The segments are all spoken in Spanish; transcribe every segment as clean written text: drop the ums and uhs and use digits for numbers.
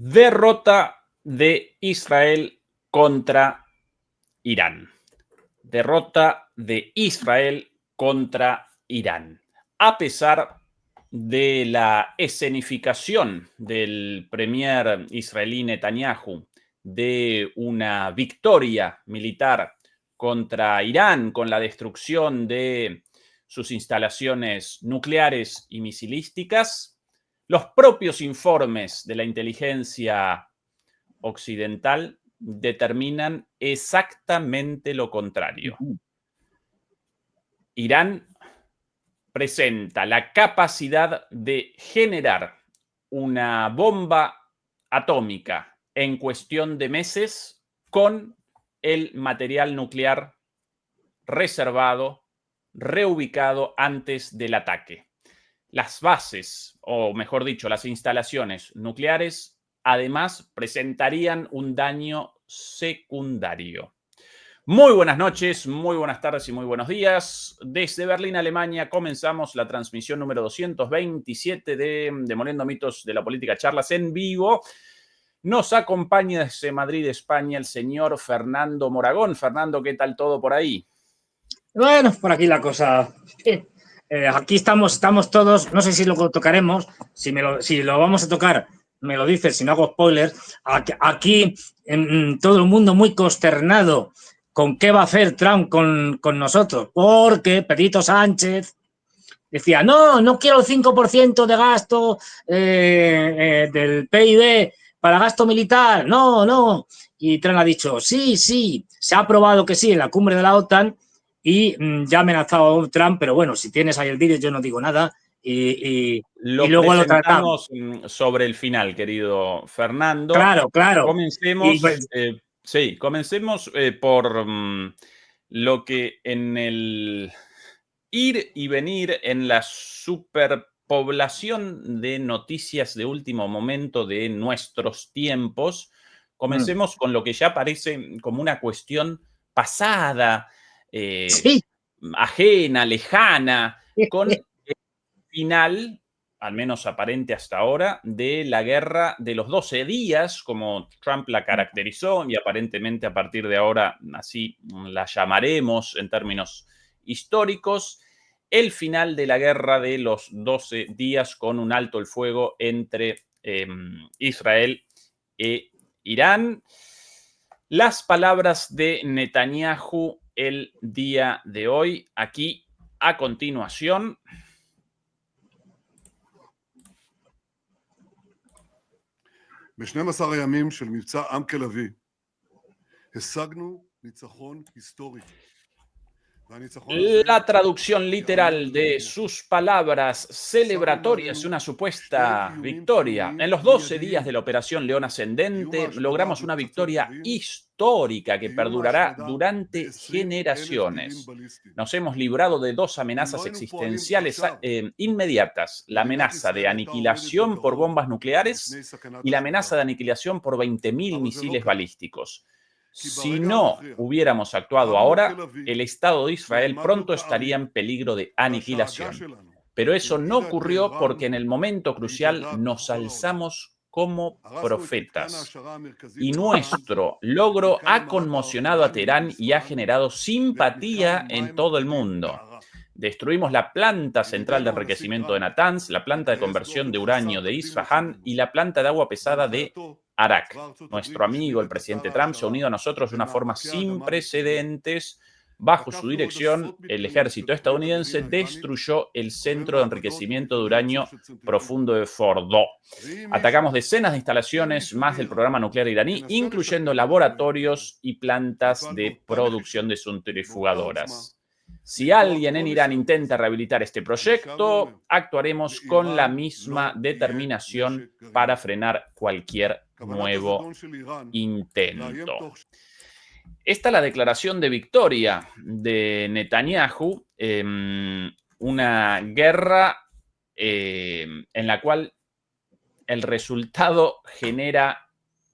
Derrota de Israel contra Irán. Derrota de Israel contra Irán. A pesar de la escenificación del premier israelí Netanyahu de una victoria militar contra Irán con la destrucción de sus instalaciones nucleares y misilísticas, los propios informes de la inteligencia occidental determinan exactamente lo contrario. Irán presenta la capacidad de generar una bomba atómica en cuestión de meses con el material nuclear reservado, reubicado antes del ataque. Las bases, o mejor dicho, las instalaciones nucleares, además presentarían un daño secundario. Muy buenas noches, muy buenas tardes y muy buenos días. Desde Berlín, Alemania, comenzamos la transmisión número 227 de Demoliendo Mitos de la Política, charlas en vivo. Nos acompaña desde Madrid, España, el señor Fernando Moragón. Fernando, ¿qué tal todo por ahí? Bueno, por aquí la cosa. Aquí estamos todos, no sé si lo tocaremos, si lo vamos a tocar, me lo dices, si no hago spoilers. Aquí todo el mundo muy consternado con qué va a hacer Trump con nosotros, porque Pedrito Sánchez decía, no quiero el 5% de gasto del PIB para gasto militar, no. Y Trump ha dicho, sí, se ha aprobado que sí en la cumbre de la OTAN. Y ya ha amenazado Trump, pero bueno, si tienes ahí el vídeo yo no digo nada y luego lo tratamos. Sobre el final, querido Fernando. Claro. Comencemos, comencemos por lo que en el ir y venir en la superpoblación de noticias de último momento de nuestros tiempos, comencemos con lo que ya parece como una cuestión pasada, ajena, lejana, con el final, al menos aparente hasta ahora, de la guerra de los 12 días, como Trump la caracterizó, y aparentemente a partir de ahora así la llamaremos en términos históricos, el final de la guerra de los 12 días con un alto el fuego entre Israel e Irán. Las palabras de Netanyahu el día de hoy, aquí a continuación. ב-12 הימים של מבצע עם כלביא השגנו ניצחון היסטורי. La traducción literal de sus palabras celebratorias, una supuesta victoria. En los 12 días de la Operación León Ascendente logramos una victoria histórica que perdurará durante generaciones. Nos hemos librado de dos amenazas existenciales inmediatas: la amenaza de aniquilación por bombas nucleares y la amenaza de aniquilación por 20.000 misiles balísticos. Si no hubiéramos actuado ahora, el Estado de Israel pronto estaría en peligro de aniquilación. Pero eso no ocurrió porque en el momento crucial nos alzamos como profetas. Y nuestro logro ha conmocionado a Teherán y ha generado simpatía en todo el mundo. Destruimos la planta central de enriquecimiento de Natanz, la planta de conversión de uranio de Isfahan y la planta de agua pesada de Arak. Nuestro amigo, el presidente Trump, se ha unido a nosotros de una forma sin precedentes. Bajo su dirección, el ejército estadounidense destruyó el centro de enriquecimiento de uranio profundo de Fordo. Atacamos decenas de instalaciones más del programa nuclear iraní, incluyendo laboratorios y plantas de producción de centrifugadoras. Si alguien en Irán intenta rehabilitar este proyecto, actuaremos con la misma determinación para frenar cualquier nuevo intento. Esta es la declaración de victoria de Netanyahu, una guerra en la cual el resultado genera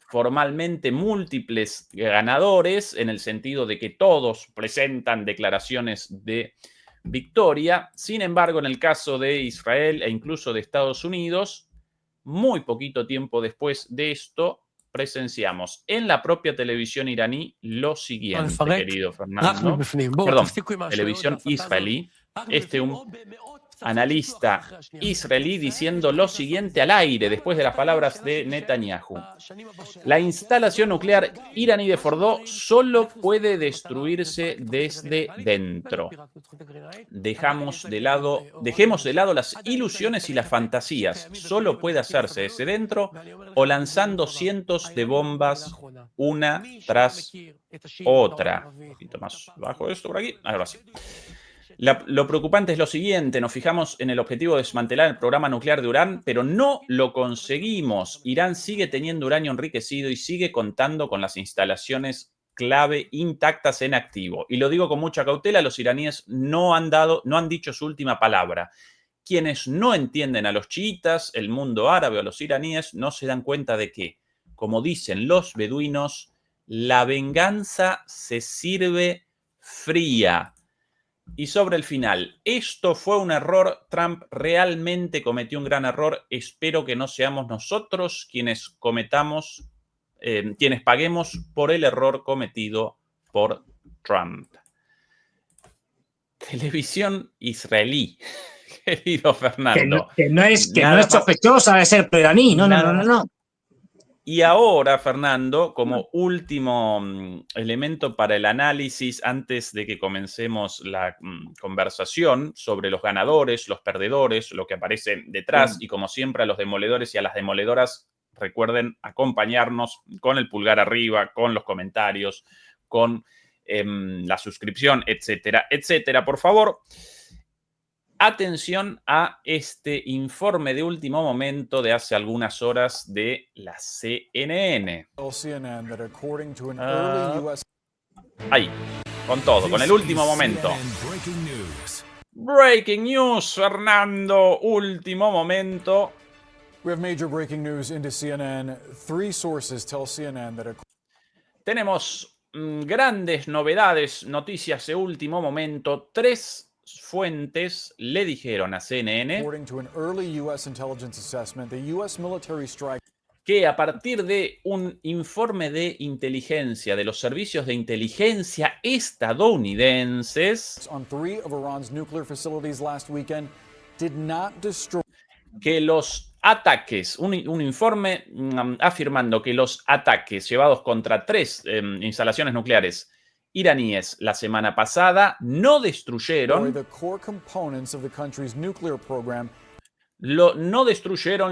formalmente múltiples ganadores, en el sentido de que todos presentan declaraciones de victoria. Sin embargo, en el caso de Israel e incluso de Estados Unidos, muy poquito tiempo después de esto, presenciamos en la propia televisión iraní lo siguiente, querido Fernando. Perdón, televisión israelí. Un analista israelí diciendo lo siguiente al aire después de las palabras de Netanyahu. La instalación nuclear iraní de Fordo solo puede destruirse desde dentro. Dejemos de lado las ilusiones y las fantasías. Solo puede hacerse desde dentro o lanzando cientos de bombas una tras otra. Un poquito más bajo esto por aquí. Ahora sí. Lo preocupante es lo siguiente, nos fijamos en el objetivo de desmantelar el programa nuclear de Irán, pero no lo conseguimos. Irán sigue teniendo uranio enriquecido y sigue contando con las instalaciones clave intactas en activo. Y lo digo con mucha cautela, los iraníes no han dicho su última palabra. Quienes no entienden a los chiitas, el mundo árabe o a los iraníes, no se dan cuenta de que, como dicen los beduinos, la venganza se sirve fría. Y sobre el final, esto fue un error, Trump realmente cometió un gran error, espero que no seamos nosotros quienes paguemos por el error cometido por Trump. Televisión israelí, querido Fernando. Que no es sospechosa de ser iraní, no. Y ahora, Fernando, como último elemento para el análisis, antes de que comencemos la conversación sobre los ganadores, los perdedores, lo que aparece detrás, y como siempre a los demoledores y a las demoledoras, recuerden acompañarnos con el pulgar arriba, con los comentarios, con la suscripción, etcétera, etcétera. Por favor, atención a este informe de último momento de hace algunas horas de la CNN. Ahí, con todo, con el último momento. Breaking news, Fernando, último momento. Tenemos grandes novedades, noticias de último momento. 3 fuentes le dijeron a CNN que a partir de un informe de inteligencia de los servicios de inteligencia estadounidenses que los ataques, un informe afirmando que los ataques llevados contra 3 instalaciones nucleares iraníes la semana pasada no destruyeron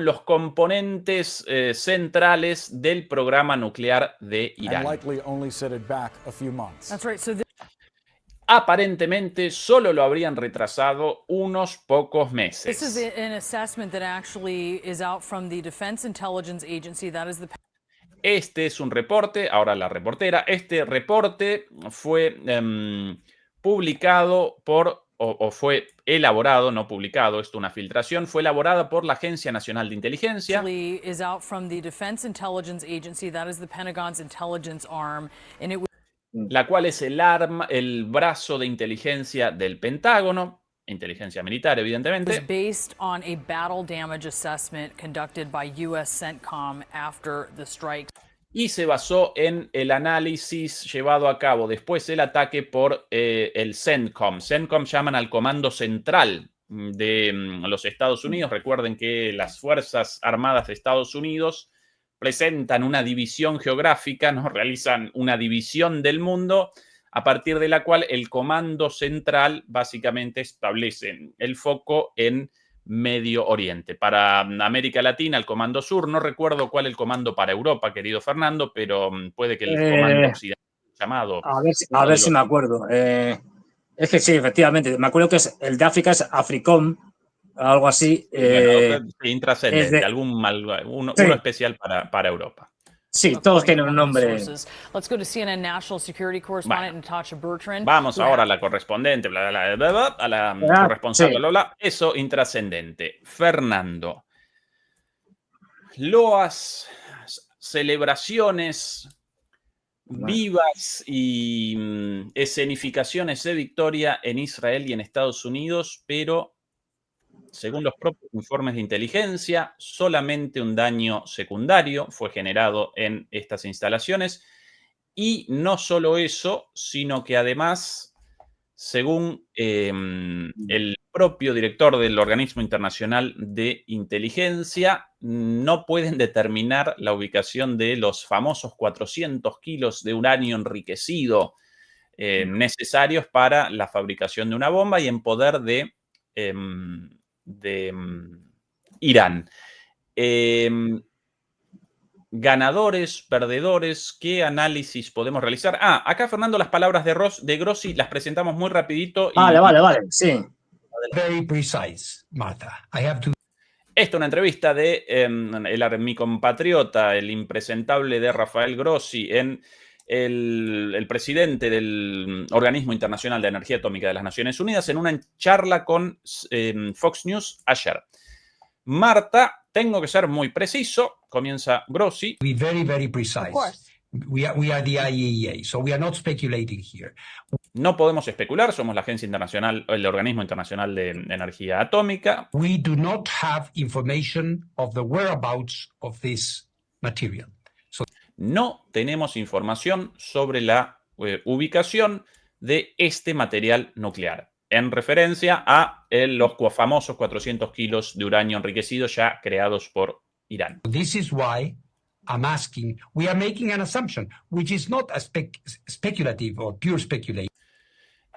los componentes centrales del programa nuclear de Irán. Aparentemente solo lo habrían retrasado unos pocos meses. Este es un reporte, ahora la reportera, este reporte fue publicado o fue elaborado, no publicado, esto es una filtración, fue elaborada por la Agencia Nacional de Inteligencia, la cual es el brazo de inteligencia del Pentágono, inteligencia militar, evidentemente. Based on a battle damage assessment conducted by US CENTCOM after the strikes. Y se basó en el análisis llevado a cabo después del ataque por el CENTCOM. CENTCOM llaman al Comando Central de los Estados Unidos. Recuerden que las Fuerzas Armadas de Estados Unidos presentan una división geográfica, ¿no? Realizan una división del mundo, a partir de la cual el Comando Central básicamente establece el foco en Medio Oriente. Para América Latina, el Comando Sur, no recuerdo cuál es el comando para Europa, querido Fernando, pero puede que el Comando Occidental llamado... A ver si me acuerdo. Es que sí, efectivamente, me acuerdo que el de África es AFRICOM, algo así. Bueno, intrascendente, uno especial para Europa. Sí, todos tienen un nombre. Vamos ahora a la correspondente, a la corresponsal, eso intrascendente. Fernando, loas, celebraciones vivas y escenificaciones de victoria en Israel y en Estados Unidos, pero según los propios informes de inteligencia, solamente un daño secundario fue generado en estas instalaciones. Y no solo eso, sino que además, según el propio director del Organismo Internacional de Inteligencia, no pueden determinar la ubicación de los famosos 400 kilos de uranio enriquecido necesarios para la fabricación de una bomba y en poder de Irán. Ganadores, perdedores, ¿qué análisis podemos realizar? Acá, Fernando, las palabras de Grossi las presentamos muy rapidito. Vale, sí. Very precise, Martha. Esto es una entrevista de mi compatriota, el impresentable de Rafael Grossi, en el presidente del Organismo Internacional de Energía Atómica de las Naciones Unidas, en una charla con Fox News ayer. Marta, tengo que ser muy preciso, comienza Grossi. Be very, very precise. Of course. We are the IAEA, so we are not speculating here. No podemos especular, somos la Agencia Internacional, el Organismo Internacional de Energía Atómica. We do not have information of the whereabouts of this material. So, no tenemos información sobre la ubicación de este material nuclear, en referencia a los famosos 400 kilos de uranio enriquecido ya creados por Irán. this is why I'm asking, we are making an assumption, which is not a speculative or pure speculation.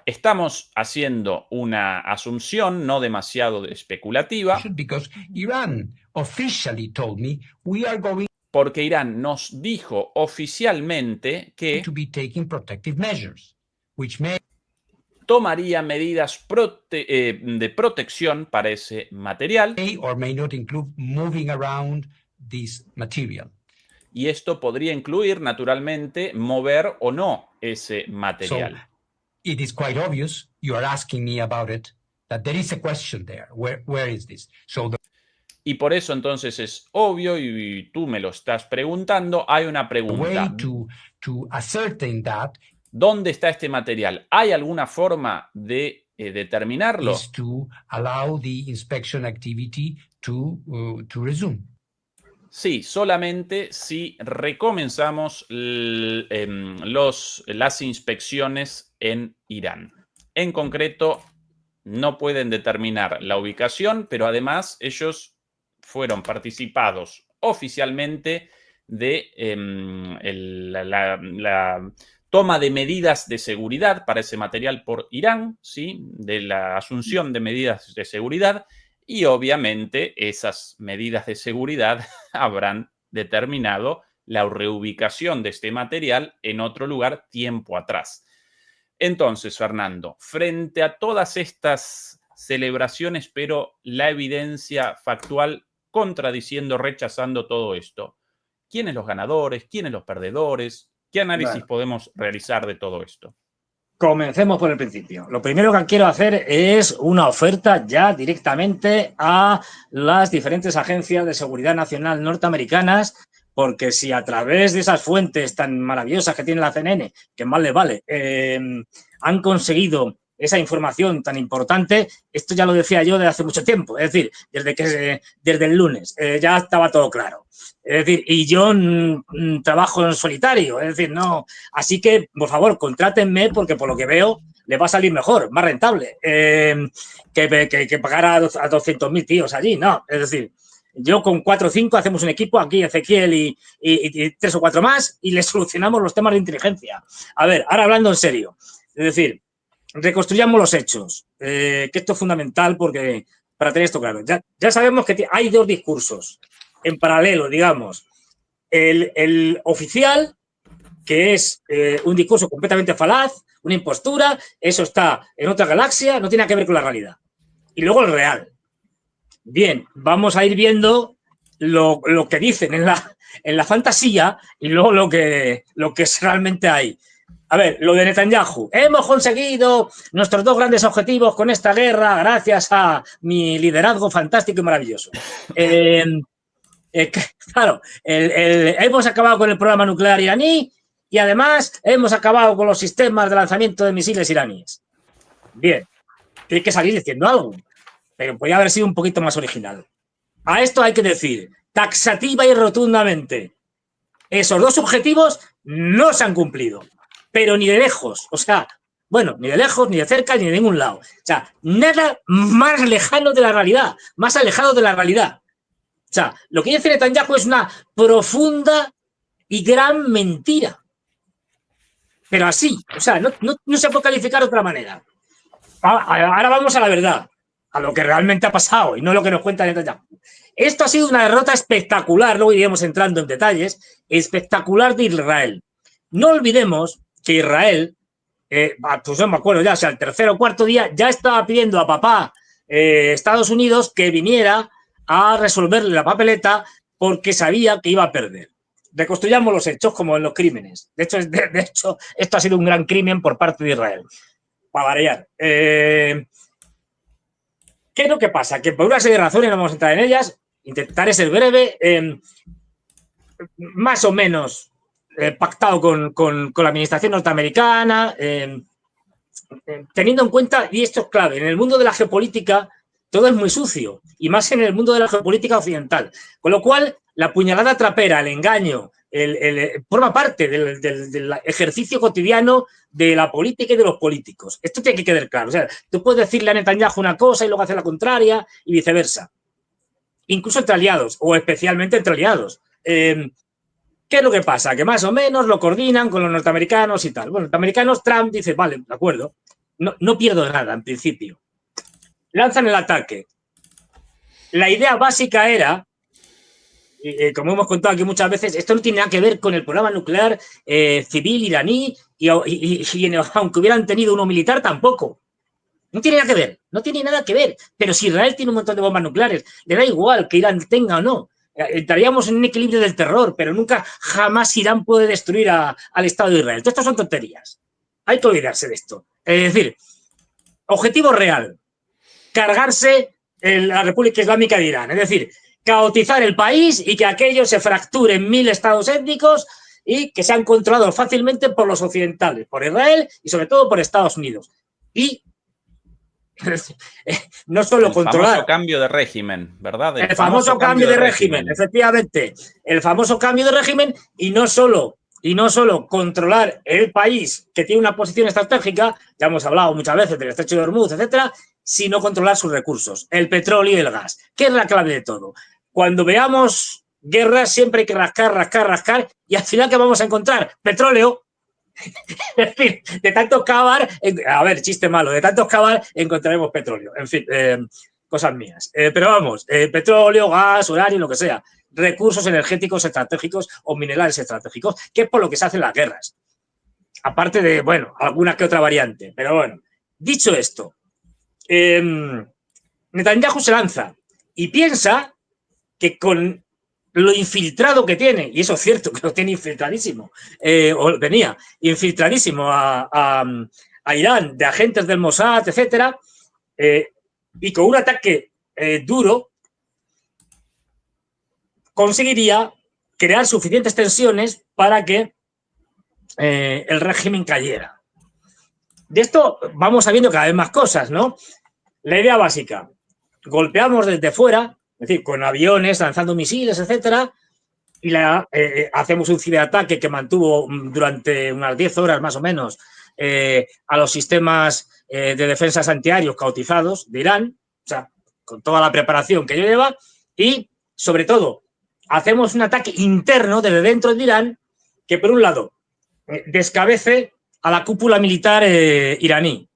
Estamos haciendo una asunción no demasiado especulativa. Because Iran officially told me we are going porque Irán nos dijo oficialmente que to be taking protective measures, which may tomaría medidas de protección para ese material. Or may not include moving around this material. Y esto podría incluir, naturalmente, mover o no ese material. So, it is quite obvious, you are asking me about it, that there is a question there. Where is this? So y por eso entonces es obvio, y tú me lo estás preguntando, hay una pregunta. way to ascertain that ¿Dónde está este material? ¿Hay alguna forma de determinarlo? is to allow the inspection activity to resume. Sí, solamente si recomenzamos las inspecciones en Irán. En concreto, no pueden determinar la ubicación, pero además ellos fueron participados oficialmente de la toma de medidas de seguridad para ese material por Irán, ¿sí? De la asunción de medidas de seguridad. Y obviamente esas medidas de seguridad habrán determinado la reubicación de este material en otro lugar tiempo atrás. Entonces, Fernando, frente a todas estas celebraciones, pero la evidencia factual contradiciendo, rechazando todo esto, ¿quiénes los ganadores? ¿Quiénes los perdedores? ¿Qué análisis podemos realizar de todo esto? Comencemos por el principio. Lo primero que quiero hacer es una oferta ya directamente a las diferentes agencias de seguridad nacional norteamericanas, porque si a través de esas fuentes tan maravillosas que tiene la CNN, que más les vale, han conseguido esa información tan importante, esto ya lo decía yo desde hace mucho tiempo, es decir, desde el lunes, ya estaba todo claro. Es decir, y yo trabajo en solitario, es decir, no. Así que, por favor, contrátenme porque por lo que veo les va a salir mejor, más rentable que pagar a 200.000 tíos allí, no. Es decir, yo con 4 o 5 hacemos un equipo, aquí Ezequiel y 3 o 4 más y les solucionamos los temas de inteligencia. A ver, ahora hablando en serio, es decir, reconstruyamos los hechos, que esto es fundamental porque para tener esto claro. Ya sabemos que hay 2 discursos en paralelo, digamos. El oficial, que es un discurso completamente falaz, una impostura, eso está en otra galaxia, no tiene nada que ver con la realidad. Y luego el real. Bien, vamos a ir viendo lo que dicen en la fantasía y luego lo que realmente hay. A ver, lo de Netanyahu. Hemos conseguido nuestros 2 grandes objetivos con esta guerra gracias a mi liderazgo fantástico y maravilloso. Claro, hemos acabado con el programa nuclear iraní y además hemos acabado con los sistemas de lanzamiento de misiles iraníes. Bien, tiene que salir diciendo algo. pero podría haber sido un poquito más original. A esto hay que decir, taxativa y rotundamente, esos dos objetivos no se han cumplido, pero ni de lejos, o sea, bueno, ni de lejos, ni de cerca, ni de ningún lado. O sea, nada más lejano de la realidad, más alejado de la realidad. O sea, lo que dice Netanyahu es una profunda y gran mentira. Pero así, o sea, no se puede calificar de otra manera. Ahora vamos a la verdad, a lo que realmente ha pasado y no lo que nos cuenta Netanyahu. Esto ha sido una derrota espectacular, luego iremos entrando en detalles, espectacular de Israel. No olvidemos que Israel, pues no me acuerdo ya, o sea, el tercer o cuarto día ya estaba pidiendo a papá Estados Unidos que viniera a resolverle la papeleta porque sabía que iba a perder. Reconstruyamos los hechos como en los crímenes. De hecho, esto ha sido un gran crimen por parte de Israel. Para variar. ¿Qué es lo que pasa? Que por una serie de razones, no vamos a entrar en ellas, intentaré ser breve, más o menos pactado con la administración norteamericana, teniendo en cuenta, y esto es clave, en el mundo de la geopolítica todo es muy sucio, y más en el mundo de la geopolítica occidental. Con lo cual, la puñalada trapera, el engaño, forma parte del ejercicio cotidiano de la política y de los políticos. Esto tiene que quedar claro. O sea, tú puedes decirle a Netanyahu una cosa y luego hacer la contraria y viceversa. Incluso entre aliados, o especialmente entre aliados. ¿Qué es lo que pasa? Que más o menos lo coordinan con los norteamericanos y tal. Bueno, los norteamericanos, Trump dice, vale, de acuerdo, no pierdo nada en principio. Lanzan el ataque. La idea básica era, como hemos contado aquí muchas veces, esto no tiene nada que ver con el programa nuclear civil iraní y aunque hubieran tenido uno militar tampoco. No tiene nada que ver, no tiene nada que ver. Pero si Israel tiene un montón de bombas nucleares, le da igual que Irán tenga o no. Entraríamos en un equilibrio del terror, pero nunca, jamás Irán puede destruir al Estado de Israel. Todo esto son tonterías. Hay que olvidarse de esto. Es decir, objetivo real, cargarse la República Islámica de Irán. Es decir, caotizar el país y que aquello se fracture en 1000 estados étnicos y que sean controlados fácilmente por los occidentales, por Israel y sobre todo por Estados Unidos. Y no solo controlar. El famoso cambio de régimen, ¿verdad? El famoso cambio de régimen, efectivamente. El famoso cambio de régimen y no solo controlar el país que tiene una posición estratégica, ya hemos hablado muchas veces del estrecho de Hormuz, etcétera, sino controlar sus recursos, el petróleo y el gas, que es la clave de todo. Cuando veamos guerras siempre hay que rascar y al final ¿qué vamos a encontrar? Petróleo. En fin, de tanto cavar, a ver, chiste malo, de tanto cavar encontraremos petróleo. En fin, cosas mías. Pero vamos, petróleo, gas, uranio, lo que sea. Recursos energéticos estratégicos o minerales estratégicos, que es por lo que se hacen las guerras. Aparte de, bueno, alguna que otra variante. Pero bueno, dicho esto, Netanyahu se lanza y piensa que con lo infiltrado que tiene, y eso es cierto, que lo tiene infiltradísimo, o tenía infiltradísimo a Irán, de agentes del Mossad, etcétera, y con un ataque duro, conseguiría crear suficientes tensiones para que el régimen cayera. De esto vamos sabiendo cada vez más cosas, ¿no? La idea básica, golpeamos desde fuera, es decir, con aviones, lanzando misiles, etcétera, y hacemos un ciberataque que mantuvo durante unas 10 horas más o menos a los sistemas de defensas antiaéreos cautizados de Irán, o sea, con toda la preparación que lleva, y sobre todo hacemos un ataque interno desde dentro de Irán que, por un lado, descabece a la cúpula militar iraní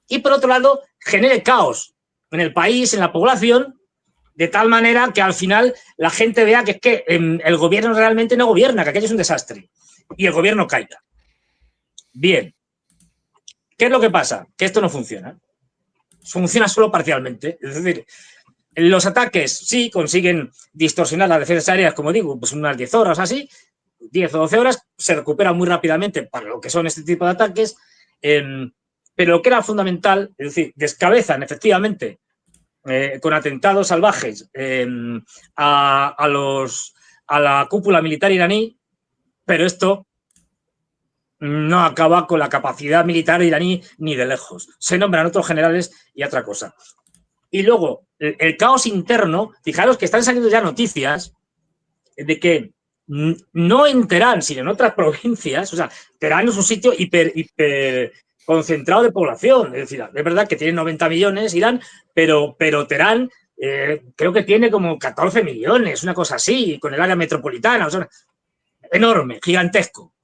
y, por otro lado, genere caos en el país, en la población, de tal manera que al final la gente vea que es que el gobierno realmente no gobierna, que aquello es un desastre y el gobierno caiga. Bien. ¿Qué es lo que pasa? Que esto no funciona. Funciona solo parcialmente. Es decir, los ataques sí consiguen distorsionar las defensas aéreas, como digo, pues unas 10 horas así, 10 o 12 horas, se recuperan muy rápidamente para lo que son este tipo de ataques, pero lo que era fundamental, es decir, descabezan efectivamente con atentados salvajes a la cúpula militar iraní, pero esto no acaba con la capacidad militar iraní ni de lejos. Se nombran otros generales y otra cosa. Y luego, el caos interno, fijaros que están saliendo ya noticias de que no en Teherán, sino en otras provincias, o sea, Teherán es un sitio hiper concentrado de población, es decir, es verdad que tiene 90 millones Irán, pero Teherán creo que tiene como 14 millones, una cosa así, con el área metropolitana, o sea, enorme, gigantesco.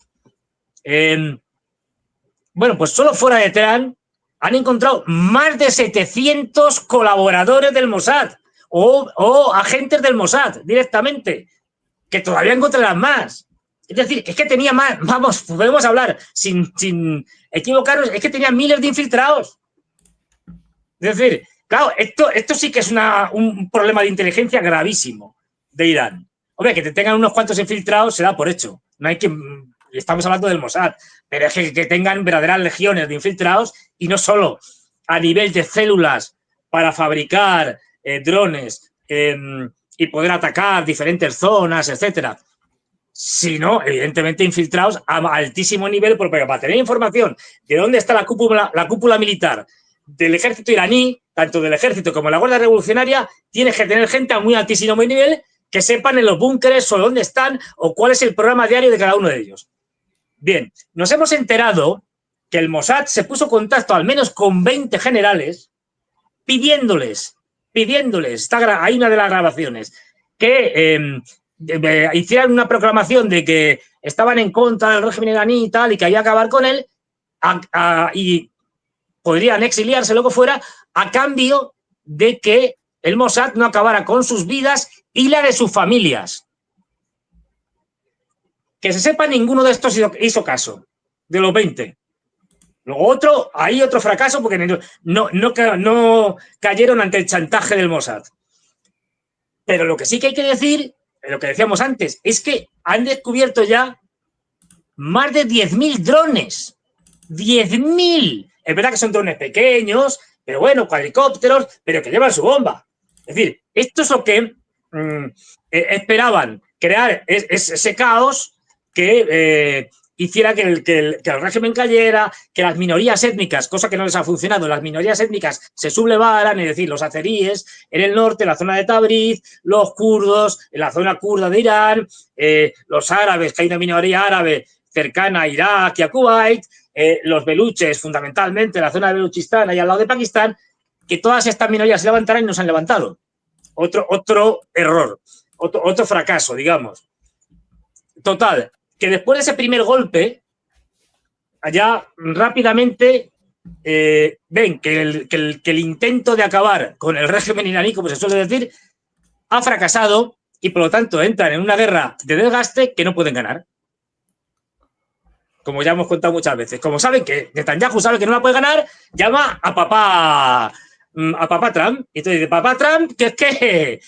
Bueno, pues solo fuera de Teherán han encontrado más de 700 colaboradores del Mossad o agentes del Mossad directamente, que todavía encontrarán más. Es decir, es que tenía más, vamos, podemos hablar sin equivocarnos, es que tenía miles de infiltrados. Es decir, claro, esto sí que es un problema de inteligencia gravísimo de Irán. Hombre, que te tengan unos cuantos infiltrados se da por hecho. No hay que... Estamos hablando del Mossad, pero es que tengan verdaderas legiones de infiltrados y no solo a nivel de células para fabricar drones y poder atacar diferentes zonas, etcétera, sino, evidentemente, infiltrados a altísimo nivel, porque para tener información de dónde está la cúpula militar del ejército iraní, tanto del ejército como de la Guardia Revolucionaria, tienes que tener gente a muy altísimo nivel que sepan en los búnkeres o dónde están o cuál es el programa diario de cada uno de ellos. Bien, nos hemos enterado que el Mossad se puso en contacto al menos con 20 generales pidiéndoles, hay una de las grabaciones, que hicieran una proclamación de que estaban en contra del régimen iraní y tal, y que había que acabar con él, y podrían exiliarse, lo que fuera, a cambio de que el Mossad no acabara con sus vidas y la de sus familias. Que se sepa, ninguno de estos hizo caso, de los 20. Luego hay otro fracaso porque no cayeron ante el chantaje del Mossad. Pero lo que sí que hay que decir, lo que decíamos antes, es que han descubierto ya más de 10.000 drones. 10.000. Es verdad que son drones pequeños, pero bueno, cuadricópteros, pero que llevan su bomba. Es decir, esto es lo que esperaban, crear ese caos que hiciera que el régimen cayera, que las minorías étnicas, cosa que no les ha funcionado, las minorías étnicas se sublevaran, es decir, los azeríes en el norte, en la zona de Tabriz, los kurdos en la zona kurda de Irán, los árabes, que hay una minoría árabe cercana a Irak y a Kuwait, los beluches, fundamentalmente, en la zona de Beluchistán, ahí al lado de Pakistán, que todas estas minorías se levantaran y no se han levantado. Otro error, otro fracaso, digamos. Total, que después de ese primer golpe, allá rápidamente ven que el intento de acabar con el régimen iraní, como se suele decir, ha fracasado y por lo tanto entran en una guerra de desgaste que no pueden ganar. Como ya hemos contado muchas veces. Como saben que Netanyahu sabe que no la puede ganar, llama a papá Trump. Y entonces dice, papá Trump, que es que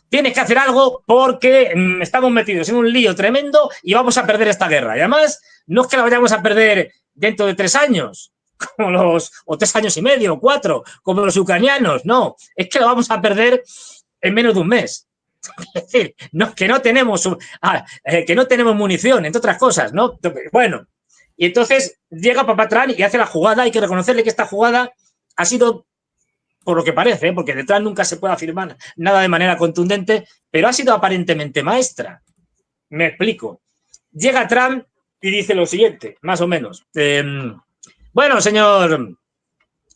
tienes que hacer algo porque estamos metidos en un lío tremendo y vamos a perder esta guerra. Y además, no es que la vayamos a perder dentro de 3 años, o 3 años y medio, o 4, como los ucranianos. No, es que la vamos a perder en menos de un mes. Es decir, que no tenemos munición, entre otras cosas, ¿no? Bueno, y entonces llega papá Trump y hace la jugada. Hay que reconocerle que esta jugada ha sido, por lo que parece, porque detrás nunca se puede afirmar nada de manera contundente, pero ha sido aparentemente maestra. Me explico. Llega Trump y dice lo siguiente, más o menos. Bueno, señor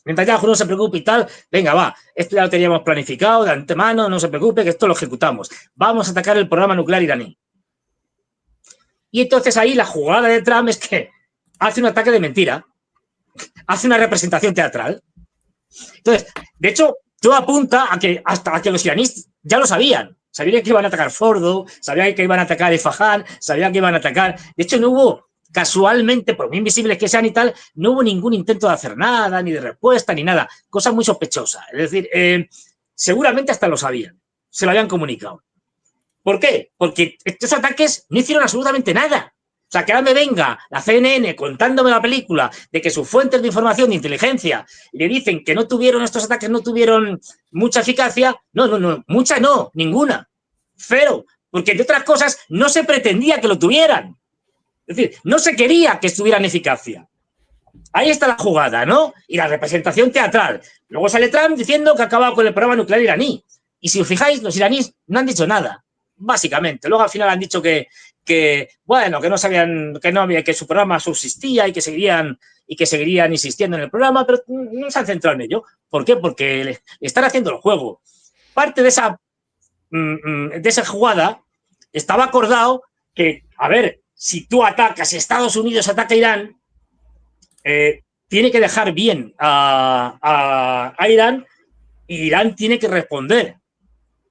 Netanyahu, no se preocupe y tal. Venga, va, esto ya lo teníamos planificado de antemano, no se preocupe, que esto lo ejecutamos. Vamos a atacar el programa nuclear iraní. Y entonces ahí la jugada de Trump es que hace un ataque de mentira, hace una representación teatral. Entonces, de hecho, todo apunta a que los iraníes ya lo sabían. Sabían que iban a atacar Fordo, sabían que iban a atacar Isfahan, sabían que iban a atacar... De hecho, no hubo, casualmente, por muy invisibles que sean y tal, no hubo ningún intento de hacer nada, ni de respuesta, ni nada. Cosa muy sospechosa. Es decir, seguramente hasta lo sabían. Se lo habían comunicado. ¿Por qué? Porque estos ataques no hicieron absolutamente nada. O sea, que ahora me venga la CNN contándome la película de que sus fuentes de información de inteligencia le dicen que estos ataques no tuvieron mucha eficacia. No, mucha no, ninguna. Cero. Porque entre otras cosas no se pretendía que lo tuvieran. Es decir, no se quería que estuvieran eficacia. Ahí está la jugada, ¿no? Y la representación teatral. Luego sale Trump diciendo que ha acabado con el programa nuclear iraní. Y si os fijáis, los iraníes no han dicho nada, básicamente. Luego al final han dicho bueno, que no sabían, que no había, que su programa subsistía y que seguirían insistiendo en el programa, pero no se han centrado en ello. ¿Por qué? Porque le están haciendo el juego. Parte de esa jugada estaba acordado que, a ver, si tú atacas, si Estados Unidos ataca a Irán, tiene que dejar bien a Irán y Irán tiene que responder.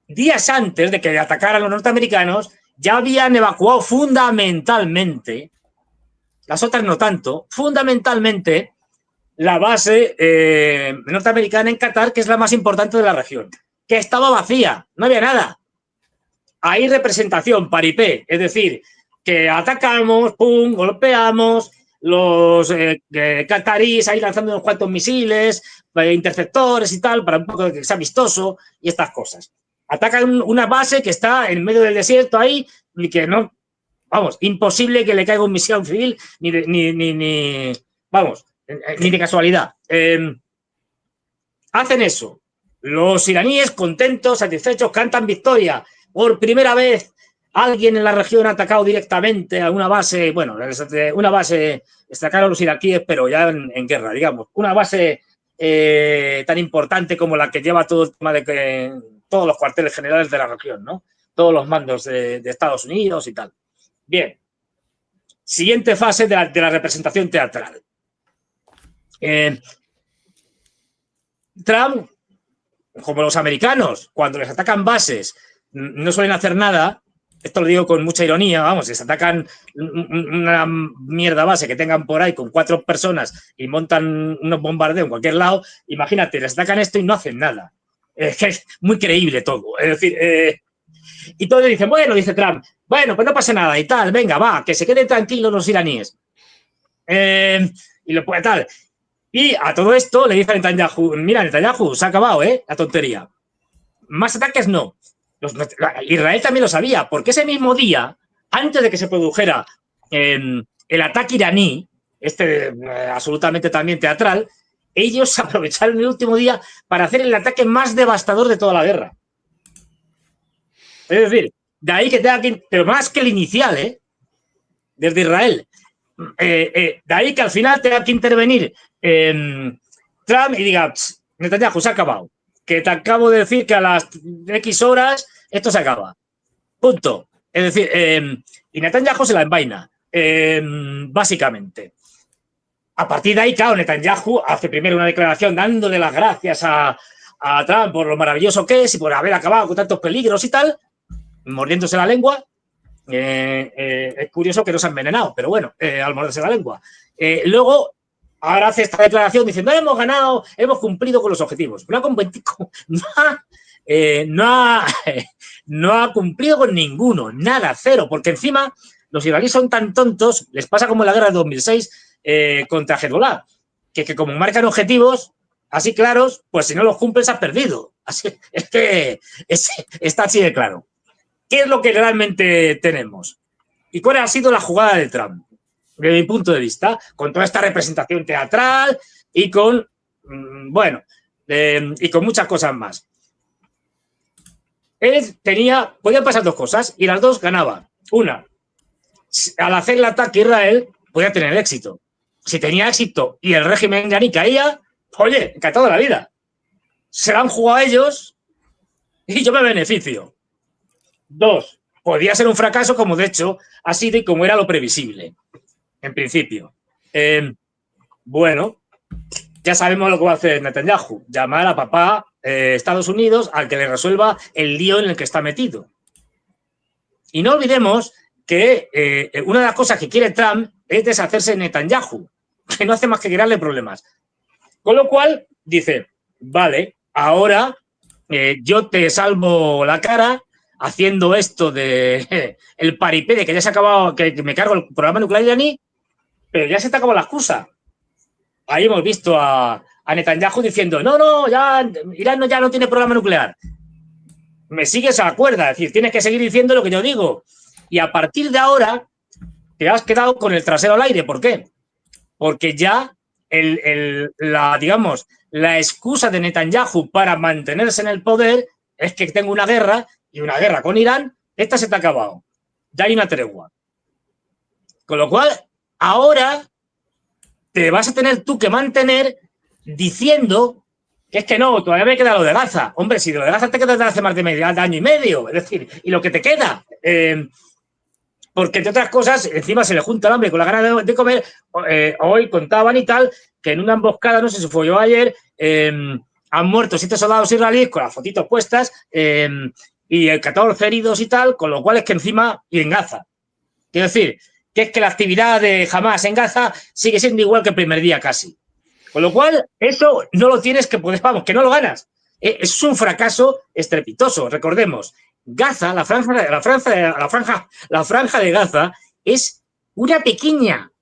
Días antes de que atacaran los norteamericanos, ya habían evacuado fundamentalmente, las otras no tanto, fundamentalmente la base norteamericana en Qatar, que es la más importante de la región, que estaba vacía, no había nada. Hay representación, paripé, es decir, que atacamos, pum, golpeamos, los cataríes ahí lanzando unos cuantos misiles, interceptores y tal, para un poco que sea vistoso y estas cosas. Atacan una base que está en medio del desierto ahí y que no, vamos, imposible que le caiga un misil a un civil ni de casualidad. Hacen eso. Los iraníes contentos, satisfechos, cantan victoria. Por primera vez alguien en la región ha atacado directamente a una base, bueno, una base, destacaron los iraquíes, pero ya en guerra, digamos. Una base tan importante como la que lleva todo el tema de todos los cuarteles generales de la región, ¿no? Todos los mandos de Estados Unidos y tal. Bien. Siguiente fase de la representación teatral. Trump, como los americanos, cuando les atacan bases, no suelen hacer nada. Esto lo digo con mucha ironía, vamos, si se atacan una mierda base que tengan por ahí con 4 personas y montan unos bombardeos en cualquier lado, imagínate, les atacan esto y no hacen nada. Es muy creíble todo. Es decir, y todos dicen, bueno, dice Trump, bueno, pues no pasa nada y tal, venga, va, que se queden tranquilos los iraníes. Y lo puede tal. Y a todo esto le dice a Netanyahu, mira, Netanyahu, se ha acabado, la tontería. Más ataques no. Israel también lo sabía, porque ese mismo día, antes de que se produjera el ataque iraní, absolutamente también teatral, ellos aprovecharon el último día para hacer el ataque más devastador de toda la guerra. Es decir, de ahí que tenga que, pero más que el inicial, desde Israel. De ahí que al final tenga que intervenir Trump y diga, Netanyahu, se ha acabado. Que te acabo de decir que a las X horas esto se acaba. Punto. Es decir, y Netanyahu se la envaina, básicamente. A partir de ahí, claro, Netanyahu hace primero una declaración dándole las gracias a Trump por lo maravilloso que es y por haber acabado con tantos peligros y tal, mordiéndose la lengua. Es curioso que no se ha envenenado, pero bueno, al morderse la lengua. Luego, ahora hace esta declaración diciendo, hemos ganado, hemos cumplido con los objetivos. No ha cumplido con ninguno, nada, cero, porque encima los iraníes son tan tontos, les pasa como en la guerra de 2006 contra Hezbollah, que como marcan objetivos así claros, pues si no los cumples has perdido. Así, es que está así de claro. ¿Qué es lo que realmente tenemos? ¿Y cuál ha sido la jugada de Trump? Desde mi punto de vista, con toda esta representación teatral y con, y con muchas cosas más. Podían pasar 2 cosas y las 2 ganaba. Una, al hacer el ataque a Israel, podía tener éxito. Si tenía éxito y el régimen iraní caía, oye, encantado de la vida. Se la han jugado a ellos y yo me beneficio. 2, podía ser un fracaso, como de hecho ha sido y como era lo previsible, en principio. Bueno, ya sabemos lo que va a hacer Netanyahu, llamar a papá Estados Unidos al que le resuelva el lío en el que está metido. Y no olvidemos que una de las cosas que quiere Trump es deshacerse de Netanyahu, que no hace más que crearle problemas. Con lo cual dice, vale, ahora yo te salvo la cara haciendo esto de el paripé de que ya se ha acabado, que me cargo el programa nuclear iraní, pero ya se te acabó la excusa. Ahí hemos visto a Netanyahu diciendo, no, ya Irán ya no tiene programa nuclear. Me sigues a la cuerda, es decir, tienes que seguir diciendo lo que yo digo. Y a partir de ahora te has quedado con el trasero al aire. ¿Por qué? Porque ya digamos, la excusa de Netanyahu para mantenerse en el poder es que tengo una guerra, y una guerra con Irán, esta se te ha acabado. Ya hay una tregua. Con lo cual, ahora te vas a tener tú que mantener diciendo que es que no, todavía me queda lo de Gaza. Hombre, si lo de Gaza te queda desde hace más de año y medio, es decir, y lo que te queda. Porque, entre otras cosas, encima se le junta el hambre con la gana de comer. Hoy contaban y tal, que en una emboscada, no sé si fue yo ayer, han muerto 7 soldados israelíes con las fotitos puestas y 14 heridos y tal, con lo cual es que encima, y en Gaza. Quiero decir, que es que la actividad de Hamas en Gaza sigue siendo igual que el primer día casi. Con lo cual, eso no lo tienes que poder, vamos, que no lo ganas. Es un fracaso estrepitoso. Recordemos, Gaza, la franja de Gaza es una pequeña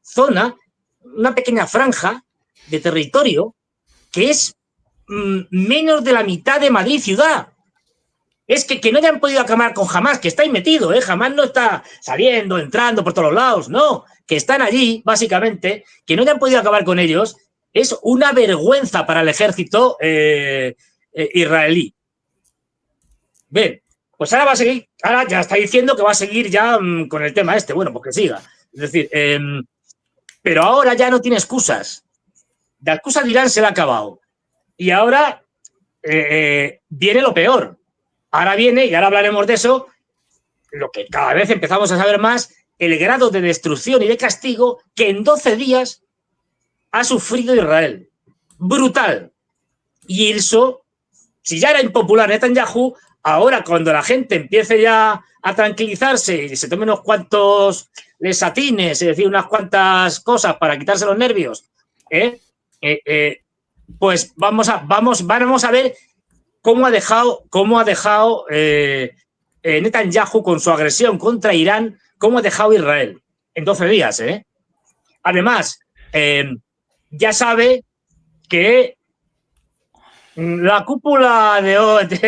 zona, una pequeña franja de territorio que es menos de la mitad de Madrid ciudad. Es que no hayan podido acabar con Hamas, que está ahí metido, Hamas no está saliendo, entrando por todos los lados, no, que están allí, básicamente, que no hayan podido acabar con ellos, es una vergüenza para el ejército israelí. Bien, pues ahora va a seguir, ahora ya está diciendo que va a seguir ya con el tema este, bueno, pues que siga. Es decir, pero ahora ya no tiene excusas. La excusa de Irán se le ha acabado. Y ahora viene lo peor. Ahora viene, y ahora hablaremos de eso, lo que cada vez empezamos a saber más, el grado de destrucción y de castigo que en 12 días ha sufrido Israel. Brutal. Y eso, si ya era impopular Netanyahu, ahora cuando la gente empiece ya a tranquilizarse y se tome unos cuantos lesatines, es decir, unas cuantas cosas para quitarse los nervios, pues vamos a ver cómo ha dejado Netanyahu con su agresión contra Irán, cómo ha dejado Israel en 12 días. Además, ya sabe que la cúpula de oro, esta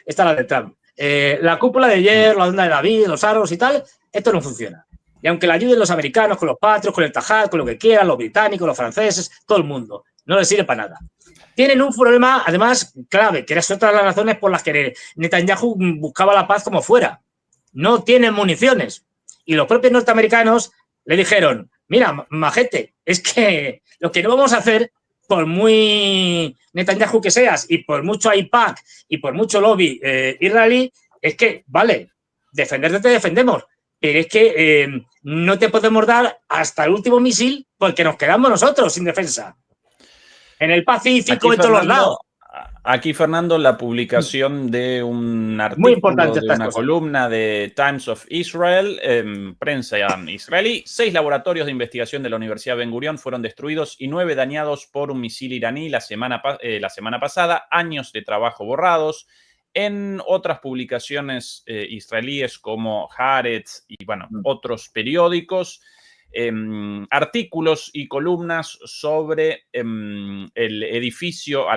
es la de Trump, la cúpula de hierro, la onda de David, los aros y tal, esto no funciona. Y aunque le ayuden los americanos con los patrios, con el Tajad, con lo que quieran, los británicos, los franceses, todo el mundo, no les sirve para nada. Tienen un problema, además, clave, que era otra de las razones por las que Netanyahu buscaba la paz como fuera. No tienen municiones. Y los propios norteamericanos le dijeron, mira, majete, es que lo que no vamos a hacer, por muy Netanyahu que seas y por mucho AIPAC y por mucho lobby israelí, es que, vale, defenderte te defendemos, pero es que no te podemos dar hasta el último misil porque nos quedamos nosotros sin defensa. En el Pacífico, en todos los lados. Aquí, Fernando, la publicación de un artículo, de una columna de Times of Israel, prensa israelí. 6 laboratorios de investigación de la Universidad Ben Gurion fueron destruidos y 9 dañados por un misil iraní la semana pasada. Años de trabajo borrados. En otras publicaciones israelíes como Haaretz y otros periódicos, artículos y columnas sobre el edificio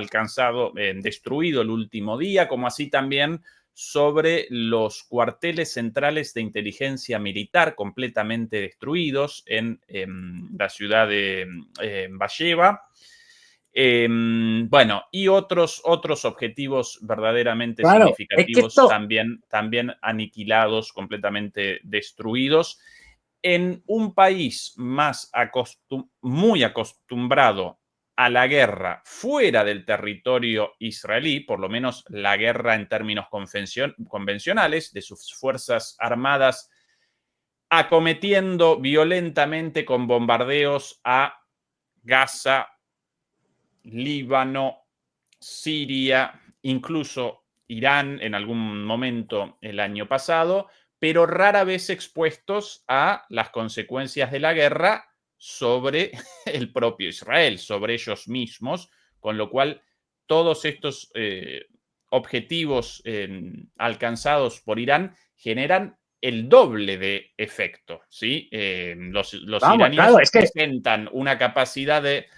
destruido el último día, como así también sobre los cuarteles centrales de inteligencia militar completamente destruidos en la ciudad de Beersheba. Y otros objetivos verdaderamente significativos también aniquilados, completamente destruidos. En un país muy acostumbrado a la guerra fuera del territorio israelí, por lo menos la guerra en términos convencionales, de sus fuerzas armadas acometiendo violentamente con bombardeos a Gaza, Líbano, Siria, incluso Irán en algún momento el año pasado, pero rara vez expuestos a las consecuencias de la guerra sobre el propio Israel, sobre ellos mismos, con lo cual todos estos objetivos alcanzados por Irán generan el doble de efecto, ¿sí? Los iraníes presentan una capacidad de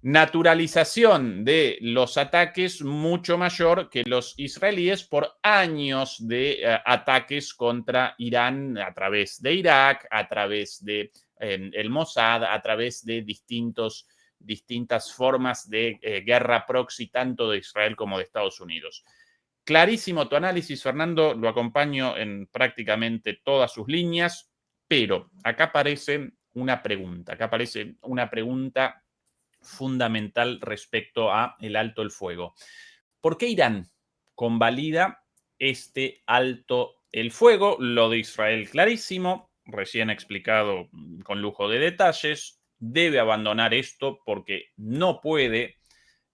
naturalización de los ataques mucho mayor que los israelíes por años de ataques contra Irán a través de Irak, a través de el Mossad a través de distintas formas de guerra proxy, tanto de Israel como de Estados Unidos. Clarísimo tu análisis, Fernando, lo acompaño en prácticamente todas sus líneas, pero acá aparece una pregunta fundamental respecto a el alto el fuego. ¿Por qué Irán convalida este alto el fuego? Lo de Israel clarísimo, recién explicado con lujo de detalles. Debe abandonar esto porque no puede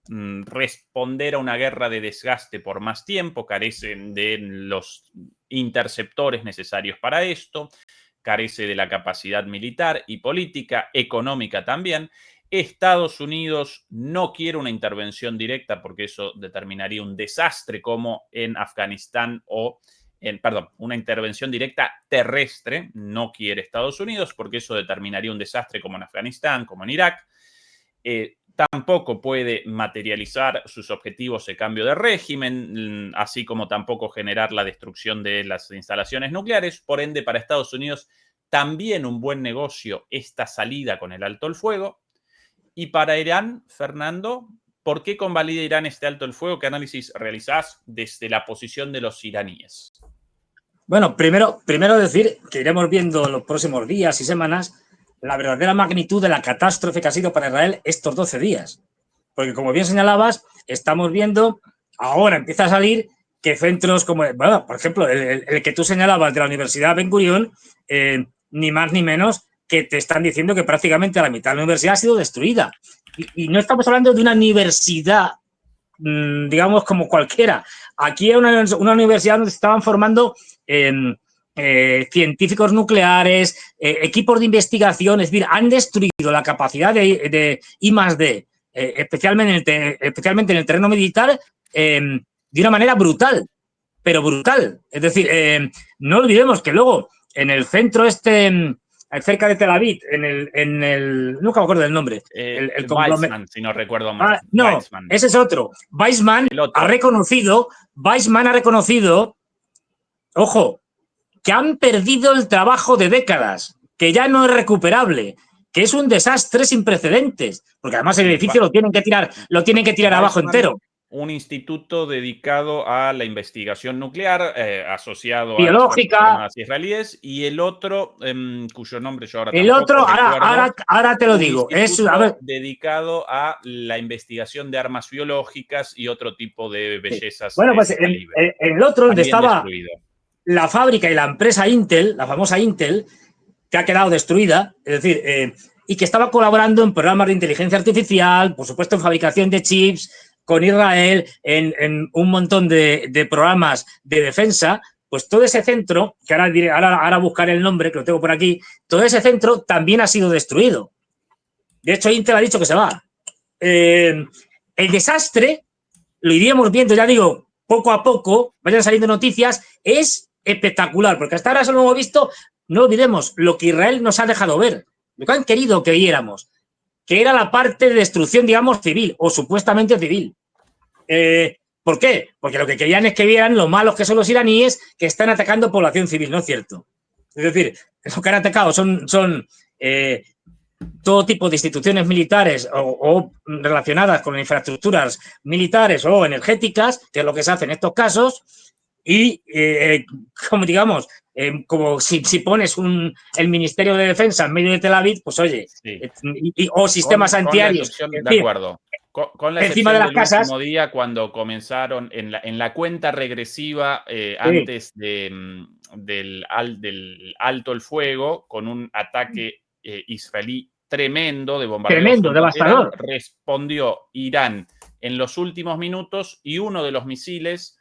responder a una guerra de desgaste por más tiempo, carece de los interceptores necesarios para esto, carece de la capacidad militar y política, económica también. Estados Unidos no quiere una intervención directa porque eso determinaría un desastre como en Afganistán una intervención directa terrestre. No quiere Estados Unidos porque eso determinaría un desastre como en Afganistán, como en Irak. Tampoco puede materializar sus objetivos de cambio de régimen, así como tampoco generar la destrucción de las instalaciones nucleares. Por ende, para Estados Unidos también un buen negocio esta salida con el alto el fuego. Y para Irán, Fernando, ¿por qué convalida Irán este alto el fuego? ¿Qué análisis realizás desde la posición de los iraníes? Bueno, primero decir que iremos viendo los próximos días y semanas la verdadera magnitud de la catástrofe que ha sido para Israel estos 12 días. Porque, como bien señalabas, estamos viendo, ahora empieza a salir que centros como, bueno, por ejemplo, el que tú señalabas de la Universidad Ben Gurión, ni más ni menos que te están diciendo que prácticamente la mitad de la universidad ha sido destruida. Y no estamos hablando de una universidad, digamos, como cualquiera. Aquí hay una universidad donde se estaban formando científicos nucleares, equipos de investigación, es decir, han destruido la capacidad de I+D, especialmente en el terreno militar, de una manera brutal, pero brutal. Es decir, no olvidemos que luego en el centro cerca de Tel Aviv, nunca me acuerdo del nombre. Weizmann, si no recuerdo mal. No, Weizmann. Ese es otro. Weizmann ha reconocido, ojo, que han perdido el trabajo de décadas, que ya no es recuperable, que es un desastre sin precedentes, porque además el edificio lo tienen que tirar abajo entero. Un instituto dedicado a la investigación nuclear, asociado biológica, a las Fuerzas Armadas israelíes, y el otro, cuyo nombre yo ahora el otro, ahora te lo digo, es dedicado a la investigación de armas biológicas y otro tipo de bellezas. Bueno, pues el otro, donde estaba la fábrica y la empresa Intel, la famosa Intel, que ha quedado destruida, es decir, y que estaba colaborando en programas de inteligencia artificial, por supuesto en fabricación de chips, con Israel, en un montón de programas de defensa. Pues todo ese centro, que ahora buscaré el nombre, que lo tengo por aquí, todo ese centro también ha sido destruido. De hecho, Intel ha dicho que se va. El desastre, lo iríamos viendo, ya digo, poco a poco, vayan saliendo noticias, es espectacular, porque hasta ahora solo hemos visto, no olvidemos, lo que Israel nos ha dejado ver, lo que han querido que viéramos, que era la parte de destrucción, digamos, civil, o supuestamente civil. ¿Por qué? Porque lo que querían es que vieran lo malos que son los iraníes que están atacando población civil, ¿no es cierto? Es decir, lo que han atacado son todo tipo de instituciones militares o relacionadas con infraestructuras militares o energéticas, que es lo que se hace en estos casos, y como digamos, como si pones el Ministerio de Defensa en medio de Tel Aviv, pues oye, sí. O sistemas antiaéreos. De acuerdo. Con la encima de las casas. Último día, cuando comenzaron en la cuenta regresiva antes del alto el fuego, con un ataque israelí tremendo de bombardeo. Tremendo, devastador. Respondió Irán en los últimos minutos y uno de los misiles,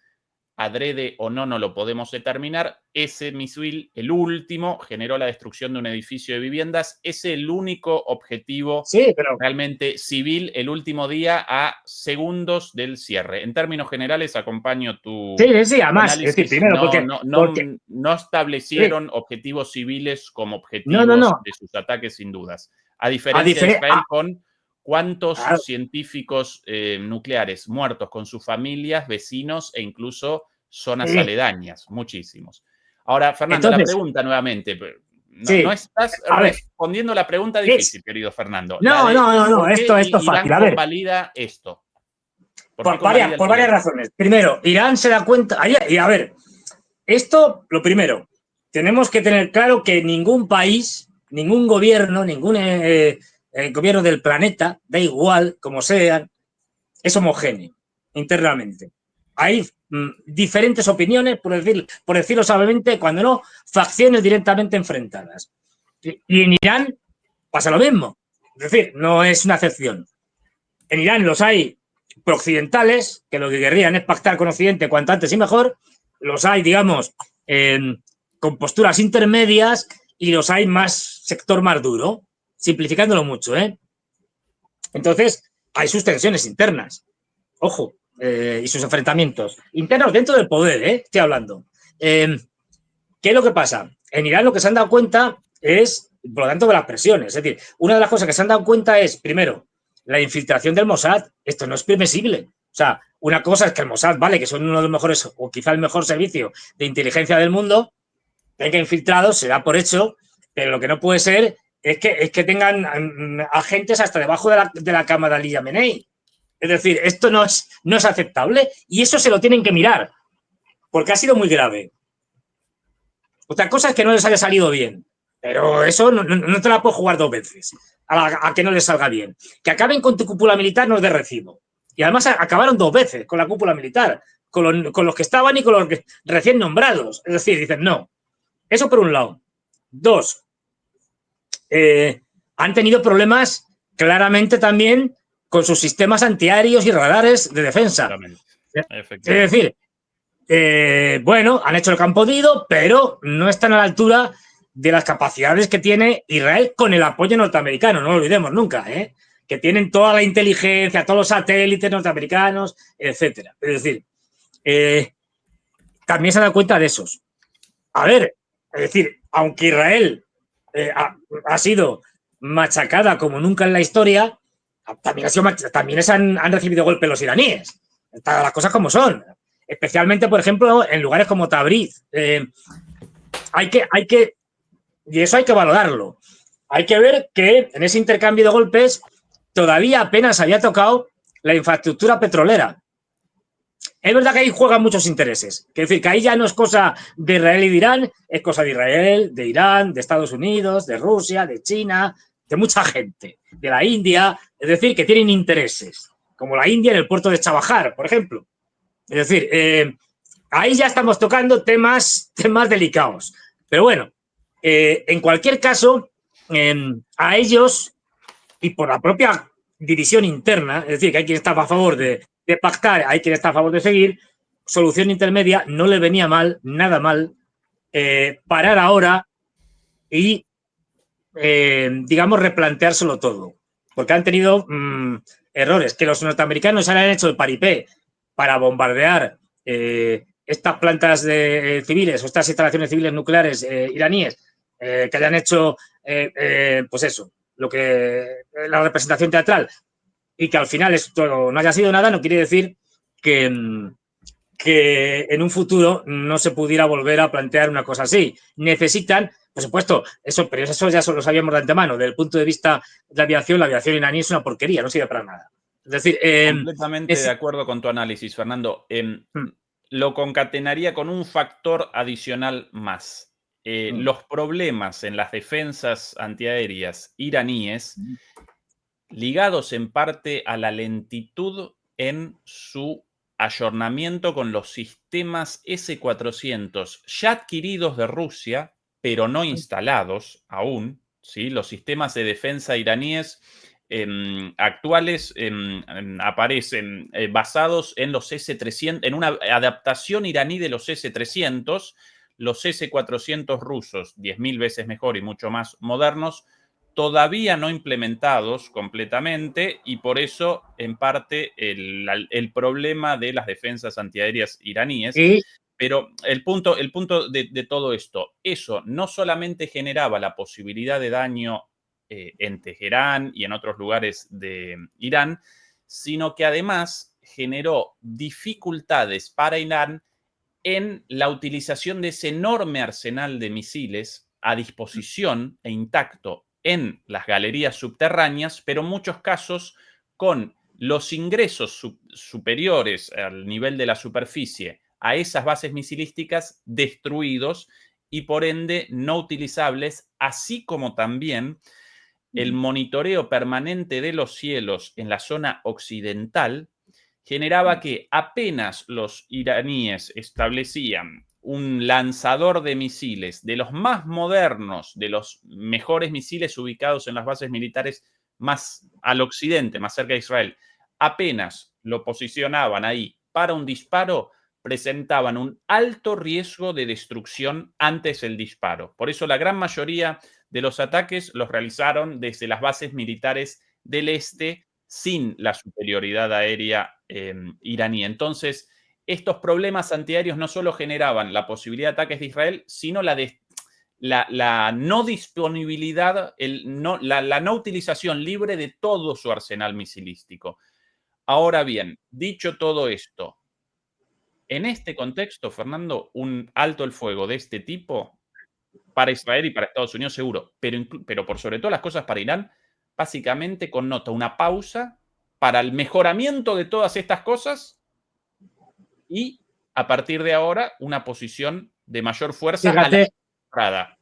adrede o no lo podemos determinar, ese misil, el último, generó la destrucción de un edificio de viviendas. Es el único objetivo realmente civil el último día a segundos del cierre. En términos generales, acompaño tu además, análisis. Es decir, primero, no establecieron objetivos civiles como objetivos de sus ataques, sin dudas. A diferencia de Israel con ¿cuántos científicos nucleares muertos con sus familias, vecinos e incluso zonas aledañas? Muchísimos. Ahora, Fernando, la pregunta nuevamente, Sí. no estás A ver, respondiendo la pregunta difícil, querido Fernando. No, ¿Por qué esto es fácil. A Irán ver, convalida esto? ¿Por qué por convalida el varias pedido? razones. Primero, Irán se da cuenta. Y a ver, esto, lo primero, tenemos que tener claro que ningún país, ningún gobierno, ningún gobierno del planeta, da igual como sean, es homogéneo internamente. Hay diferentes opiniones, por decirlo suavemente, cuando no, facciones directamente enfrentadas. Y en Irán pasa lo mismo. Es decir, no es una excepción. En Irán los hay prooccidentales, que lo que querrían es pactar con Occidente cuanto antes y mejor. Los hay, digamos, con posturas intermedias y los hay más sector más duro, simplificándolo mucho, ¿eh? Entonces, hay sus tensiones internas. Ojo, y sus enfrentamientos internos dentro del poder, estoy hablando. ¿Qué es lo que pasa? En Irán lo que se han dado cuenta es, por lo tanto, de las presiones. Es decir, una de las cosas que se han dado cuenta es, primero, la infiltración del Mossad. Esto no es permisible. O sea, una cosa es que el Mossad, vale, que son uno de los mejores, o quizá el mejor servicio de inteligencia del mundo, tenga infiltrados, se da por hecho, pero lo que no puede ser es que tengan agentes hasta debajo de la cama de Ali Yamenei. Es decir, esto no es aceptable y eso se lo tienen que mirar, porque ha sido muy grave. Otra cosa es que no les haya salido bien, pero eso no te la puedo jugar dos veces a que no les salga bien. Que acaben con tu cúpula militar no es de recibo. Y además acabaron dos veces con la cúpula militar, con los que estaban y con los recién nombrados. Es decir, dicen, no. Eso por un lado. Dos, han tenido problemas claramente también con sus sistemas antiaéreos y radares de defensa. Es decir, bueno, han hecho lo que han podido, pero no están a la altura de las capacidades que tiene Israel con el apoyo norteamericano, no lo olvidemos nunca, que tienen toda la inteligencia, todos los satélites norteamericanos, etcétera. Es decir, también se da cuenta de esos. A ver, es decir, aunque Israel ha sido machacada como nunca en la historia, también han recibido golpes los iraníes. Las cosas como son. Especialmente, por ejemplo, en lugares como Tabriz. Y eso hay que valorarlo. Hay que ver que en ese intercambio de golpes todavía apenas había tocado la infraestructura petrolera. Es verdad que ahí juegan muchos intereses. Es decir, que ahí ya no es cosa de Israel y de Irán, es cosa de Israel, de Irán, de Estados Unidos, de Rusia, de China, de mucha gente, de la India. Es decir, que tienen intereses, como la India en el puerto de Chabahar, por ejemplo. Es decir, ahí ya estamos tocando temas delicados. Pero bueno, en cualquier caso, a ellos y por la propia división interna, es decir, que hay quien está a favor de pactar, hay quien está a favor de seguir, solución intermedia, no le venía mal, nada mal, parar ahora y, digamos, replanteárselo todo. Porque han tenido errores, que los norteamericanos han hecho el paripé para bombardear estas plantas civiles o estas instalaciones civiles nucleares iraníes, que hayan hecho, pues eso, lo que la representación teatral, y que al final esto no haya sido nada, no quiere decir que en un futuro no se pudiera volver a plantear una cosa así. Necesitan, por supuesto, pero eso ya lo sabíamos de antemano. Desde el punto de vista de la aviación iraní es una porquería, no sirve para nada. Es decir, completamente de acuerdo con tu análisis, Fernando. Lo concatenaría con un factor adicional más. Los problemas en las defensas antiaéreas iraníes, ligados en parte a la lentitud en su ayornamiento con los sistemas S-400 ya adquiridos de Rusia, pero no instalados aún, ¿sí? Los sistemas de defensa iraníes actuales aparecen basados en los S-300, en una adaptación iraní de los S-300, los S-400 rusos, 10.000 veces mejor y mucho más modernos, todavía no implementados completamente, y por eso, en parte, el problema de las defensas antiaéreas iraníes. Pero el punto de todo esto, eso no solamente generaba la posibilidad de daño en Teherán y en otros lugares de Irán, sino que además generó dificultades para Irán en la utilización de ese enorme arsenal de misiles a disposición e intacto en las galerías subterráneas, pero en muchos casos con los ingresos superiores al nivel de la superficie a esas bases misilísticas destruidos y por ende no utilizables, así como también el monitoreo permanente de los cielos en la zona occidental generaba que apenas los iraníes establecían un lanzador de misiles de los más modernos, de los mejores misiles ubicados en las bases militares más al occidente, más cerca de Israel, apenas lo posicionaban ahí para un disparo, presentaban un alto riesgo de destrucción antes del disparo. Por eso la gran mayoría de los ataques los realizaron desde las bases militares del este sin la superioridad aérea iraní. Entonces, estos problemas antiaéreos no solo generaban la posibilidad de ataques de Israel, sino la no disponibilidad, la no utilización libre de todo su arsenal misilístico. Ahora bien, dicho todo esto, en este contexto, Fernando, un alto el fuego de este tipo para Israel y para Estados Unidos seguro, pero por sobre todas las cosas para Irán, básicamente connota una pausa para el mejoramiento de todas estas cosas y a partir de ahora una posición de mayor fuerza a la entrada.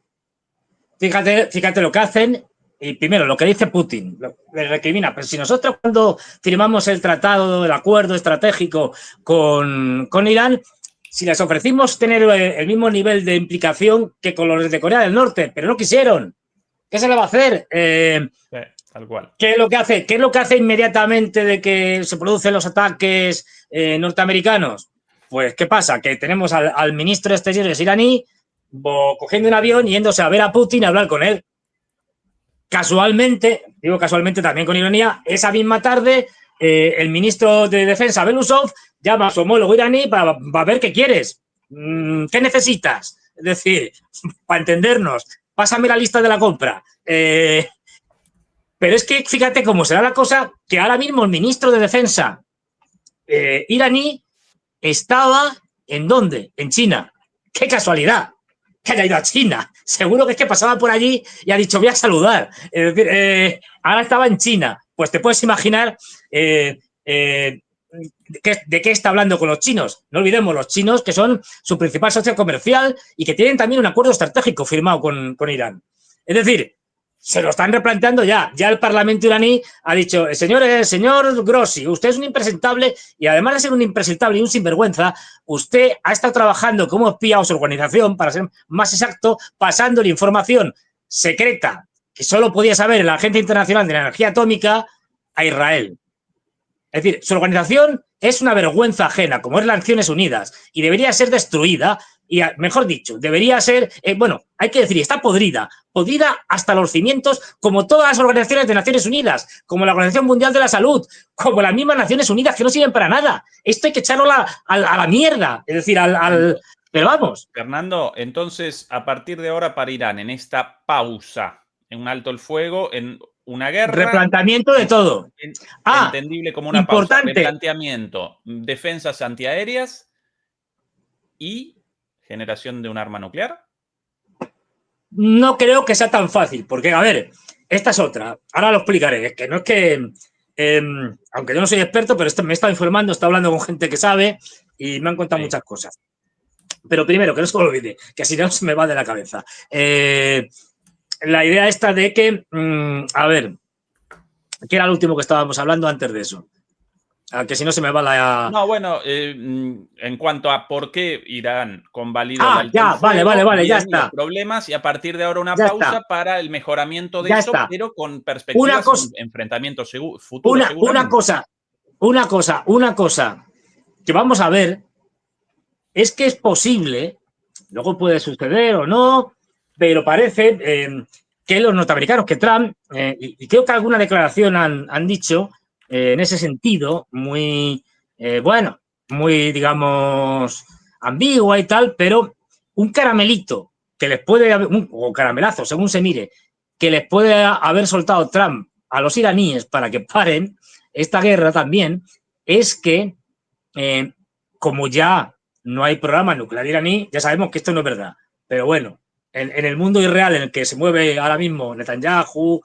Fíjate lo que hacen. Y primero, lo que dice Putin, le recrimina, pero si nosotros cuando firmamos el tratado, el acuerdo estratégico con Irán, si les ofrecimos tener el mismo nivel de implicación que con los de Corea del Norte, pero no quisieron. ¿Qué se le va a hacer? Sí, tal cual. ¿Qué es lo que hace? ¿Qué es lo que hace inmediatamente de que se producen los ataques norteamericanos? Pues, ¿qué pasa? Que tenemos al ministro de Exteriores iraní cogiendo un avión y yéndose a ver a Putin y a hablar con él. Casualmente, digo casualmente también con ironía, esa misma tarde el ministro de Defensa, Belousov, llama a su homólogo iraní para ver qué quieres, qué necesitas. Es decir, para entendernos, pásame la lista de la compra. Pero es que fíjate cómo será la cosa, que ahora mismo el ministro de Defensa iraní estaba ¿en dónde? En China. ¡Qué casualidad! Que haya ido a China. Seguro que es que pasaba por allí y ha dicho, voy a saludar. Es decir, ahora estaba en China. Pues te puedes imaginar de qué está hablando con los chinos. No olvidemos, los chinos, que son su principal socio comercial y que tienen también un acuerdo estratégico firmado con Irán. Es decir, se lo están replanteando ya. Ya el Parlamento iraní ha dicho, señor Grossi, usted es un impresentable y además de ser un impresentable y un sinvergüenza, usted ha estado trabajando como espía o su organización, para ser más exacto, pasándole información secreta que solo podía saber la Agencia Internacional de la Energía Atómica a Israel. Es decir, su organización es una vergüenza ajena, como es las Naciones Unidas, y debería ser destruida, y mejor dicho, debería ser, hay que decir, está podrida hasta los cimientos, como todas las organizaciones de Naciones Unidas, como la Organización Mundial de la Salud, como las mismas Naciones Unidas, que no sirven para nada. Esto hay que echarlo a la mierda, es decir, pero vamos. Fernando, entonces, a partir de ahora para Irán, en esta pausa, en un alto el fuego, en una guerra... Replanteamiento de todo. Entendible como una importante. Pausa. Replanteamiento, defensas antiaéreas y generación de un arma nuclear. No creo que sea tan fácil, porque, a ver, esta es otra. Ahora lo explicaré. Es que no es que, aunque yo no soy experto, pero me he estado informando, he estado hablando con gente que sabe y me han contado muchas cosas. Pero primero, que no se me olvide, que si no se me va de la cabeza. La idea esta de que, a ver, ¿qué era lo último que estábamos hablando antes de eso? Que si no se me va la... No, bueno, en cuanto a por qué Irán convalidó el alto ya, fuego, vale, ya está. Los problemas y a partir de ahora una ya pausa está. Para el mejoramiento de Ya eso, está. pero con perspectivas de enfrentamiento futuro. Una cosa que vamos a ver es que es posible, luego puede suceder o no, pero parece que los norteamericanos, que Trump, y creo que alguna declaración han dicho en ese sentido, muy, muy, digamos, ambigua y tal, pero un caramelito que les puede, o caramelazo, según se mire, que les puede haber soltado Trump a los iraníes para que paren esta guerra también, es que como ya no hay programa nuclear iraní, ya sabemos que esto no es verdad, pero bueno, en el mundo irreal en el que se mueve ahora mismo Netanyahu,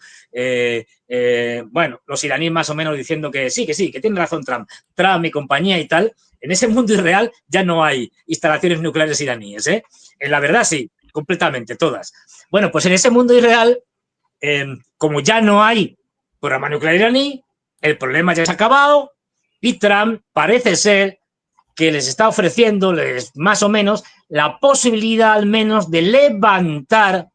bueno, los iraníes más o menos diciendo que sí, que tiene razón Trump y compañía y tal, en ese mundo irreal ya no hay instalaciones nucleares iraníes, ¿eh? En la verdad sí, completamente, todas. Bueno, pues en ese mundo irreal, como ya no hay programa nuclear iraní, el problema ya se ha acabado y Trump parece ser que les está ofreciendo más o menos la posibilidad al menos de levantar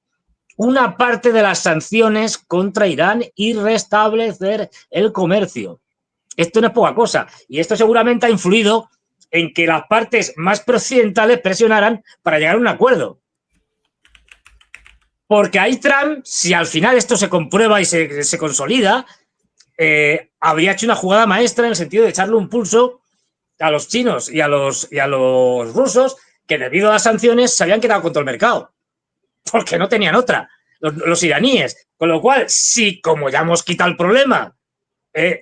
una parte de las sanciones contra Irán y restablecer el comercio. Esto no es poca cosa y esto seguramente ha influido en que las partes más prooccidentales presionaran para llegar a un acuerdo. Porque ahí Trump, si al final esto se comprueba y se consolida, habría hecho una jugada maestra en el sentido de echarle un pulso a los chinos y a los rusos que debido a las sanciones se habían quedado con todo el mercado porque no tenían otra, los iraníes, con lo cual si como ya hemos quitado el problema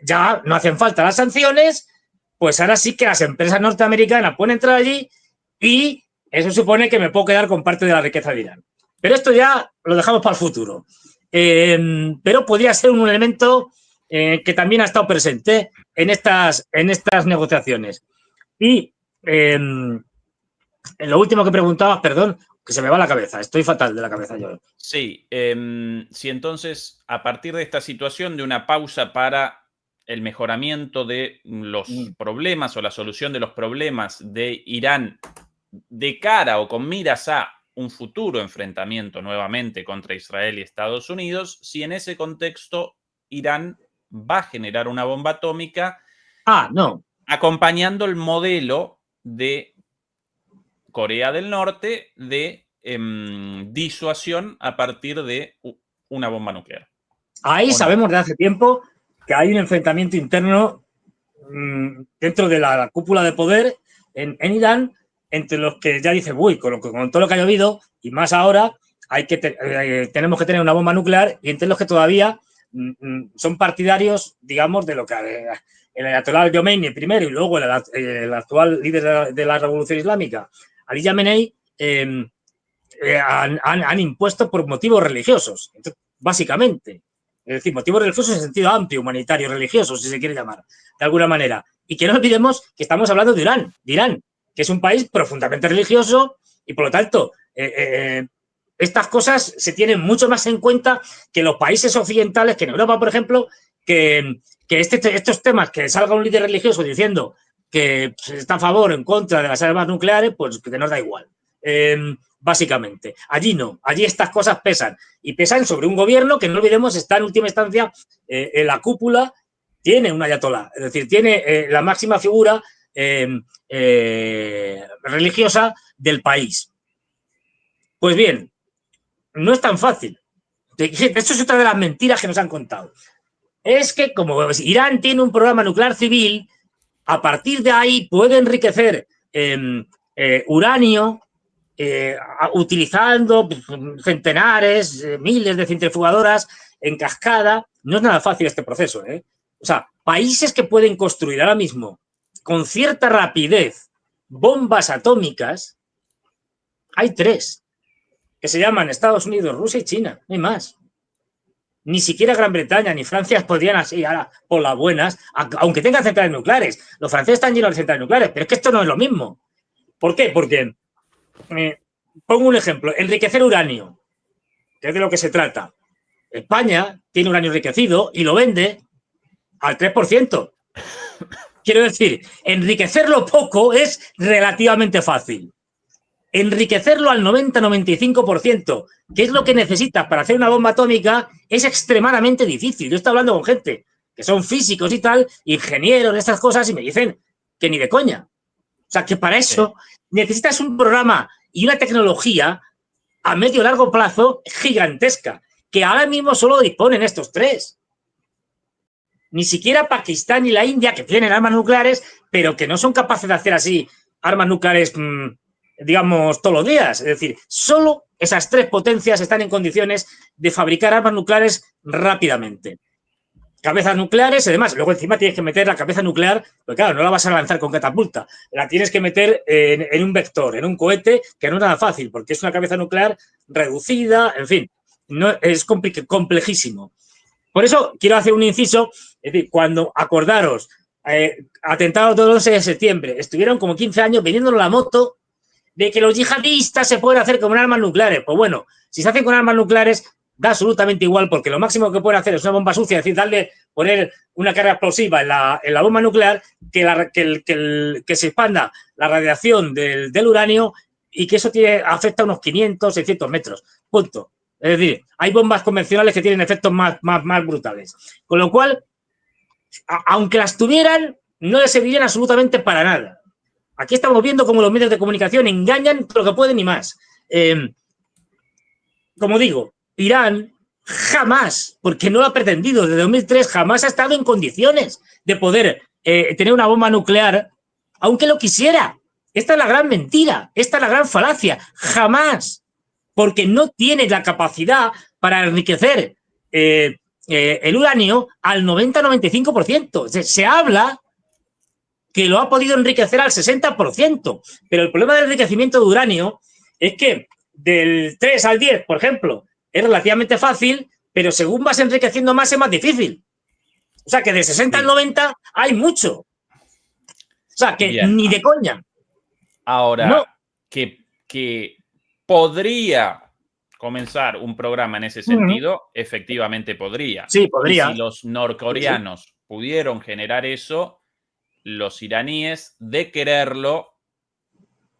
ya no hacen falta las sanciones, pues ahora sí que las empresas norteamericanas pueden entrar allí y eso supone que me puedo quedar con parte de la riqueza de Irán, pero esto ya lo dejamos para el futuro, pero podría ser un elemento que también ha estado presente en estas negociaciones. Y lo último que preguntabas, perdón, que se me va la cabeza, estoy fatal de la cabeza yo. Sí, si entonces, a partir de esta situación de una pausa para el mejoramiento de los problemas o la solución de los problemas de Irán de cara o con miras a un futuro enfrentamiento nuevamente contra Israel y Estados Unidos, si en ese contexto Irán va a generar una bomba atómica no. acompañando el modelo de Corea del Norte de disuasión a partir de una bomba nuclear. Ahí sabemos de hace tiempo que hay un enfrentamiento interno dentro de la cúpula de poder en Irán, entre los que ya dicen, uy, con todo lo que ha llovido, y más ahora, tenemos que tener una bomba nuclear, y entre los que todavía son partidarios, digamos, de lo que el ayatolá Khomeini primero y luego el actual líder de la Revolución Islámica, Ali Khamenei, han impuesto por motivos religiosos, entonces, básicamente. Es decir, motivos religiosos en sentido amplio, humanitario, religioso, si se quiere llamar, de alguna manera. Y que no olvidemos que estamos hablando de Irán, que es un país profundamente religioso y, por lo tanto, estas cosas se tienen mucho más en cuenta que los países occidentales, que en Europa, por ejemplo, que estos temas, que salga un líder religioso diciendo que está a favor o en contra de las armas nucleares, pues que nos da igual. Básicamente. Allí no. Allí estas cosas pesan. Y pesan sobre un gobierno que, no olvidemos, está en última instancia en la cúpula, tiene un ayatolá. Es decir, tiene la máxima figura religiosa del país. Pues bien, no es tan fácil. Esto es otra de las mentiras que nos han contado. Es que como Irán tiene un programa nuclear civil, a partir de ahí puede enriquecer uranio, utilizando centenares, miles de centrifugadoras en cascada. No es nada fácil este proceso, ¿eh? O sea, países que pueden construir ahora mismo con cierta rapidez bombas atómicas, hay 3, que se llaman Estados Unidos, Rusia y China, no hay más. Ni siquiera Gran Bretaña ni Francia podrían así, ahora, por las buenas, aunque tengan centrales nucleares. Los franceses están llenos de centrales nucleares, pero es que esto no es lo mismo. ¿Por qué? Porque pongo un ejemplo, enriquecer uranio, que es de lo que se trata. España tiene uranio enriquecido y lo vende al 3%. Quiero decir, enriquecerlo poco es relativamente fácil. Enriquecerlo al 90-95%, que es lo que necesitas para hacer una bomba atómica, es extremadamente difícil. Yo estoy hablando con gente que son físicos y tal, ingenieros de estas cosas, y me dicen que ni de coña. O sea, que para eso necesitas un programa y una tecnología a medio y largo plazo gigantesca, que ahora mismo solo disponen estos 3. Ni siquiera Pakistán y la India, que tienen armas nucleares, pero que no son capaces de hacer así armas nucleares, digamos, todos los días. Es decir, solo esas 3 potencias están en condiciones de fabricar armas nucleares rápidamente. Cabezas nucleares, además, luego encima tienes que meter la cabeza nuclear, porque claro, no la vas a lanzar con catapulta, la tienes que meter en un vector, en un cohete, que no es nada fácil, porque es una cabeza nuclear reducida, en fin, no, es complejísimo. Por eso quiero hacer un inciso, es decir, cuando acordaros, atentados del 11 de septiembre, estuvieron como 15 años vendiéndonos la moto de que los yihadistas se pueden hacer con armas nucleares. Pues bueno, si se hacen con armas nucleares, da absolutamente igual, porque lo máximo que pueden hacer es una bomba sucia, es decir, poner una carga explosiva en la bomba nuclear, que se expanda la radiación del uranio y que eso afecta a unos 500, 600 metros. Punto. Es decir, hay bombas convencionales que tienen efectos más brutales. Con lo cual, aunque las tuvieran, no les servirían absolutamente para nada. Aquí estamos viendo cómo los medios de comunicación engañan lo que pueden y más. Como digo, Irán jamás, porque no lo ha pretendido desde 2003, jamás ha estado en condiciones de poder tener una bomba nuclear, aunque lo quisiera. Esta es la gran mentira, esta es la gran falacia. Jamás. Porque no tiene la capacidad para enriquecer el uranio al 90-95%. Se habla que lo ha podido enriquecer al 60%, pero el problema del enriquecimiento de uranio es que del 3 al 10, por ejemplo, es relativamente fácil, pero según vas enriqueciendo más es más difícil. O sea, que de 60 al 90 hay mucho. O sea, que bien, ni de coña. Ahora, no. que podría comenzar un programa en ese sentido, efectivamente podría. Sí, podría. Y si los norcoreanos pudieron generar eso, los iraníes, de quererlo,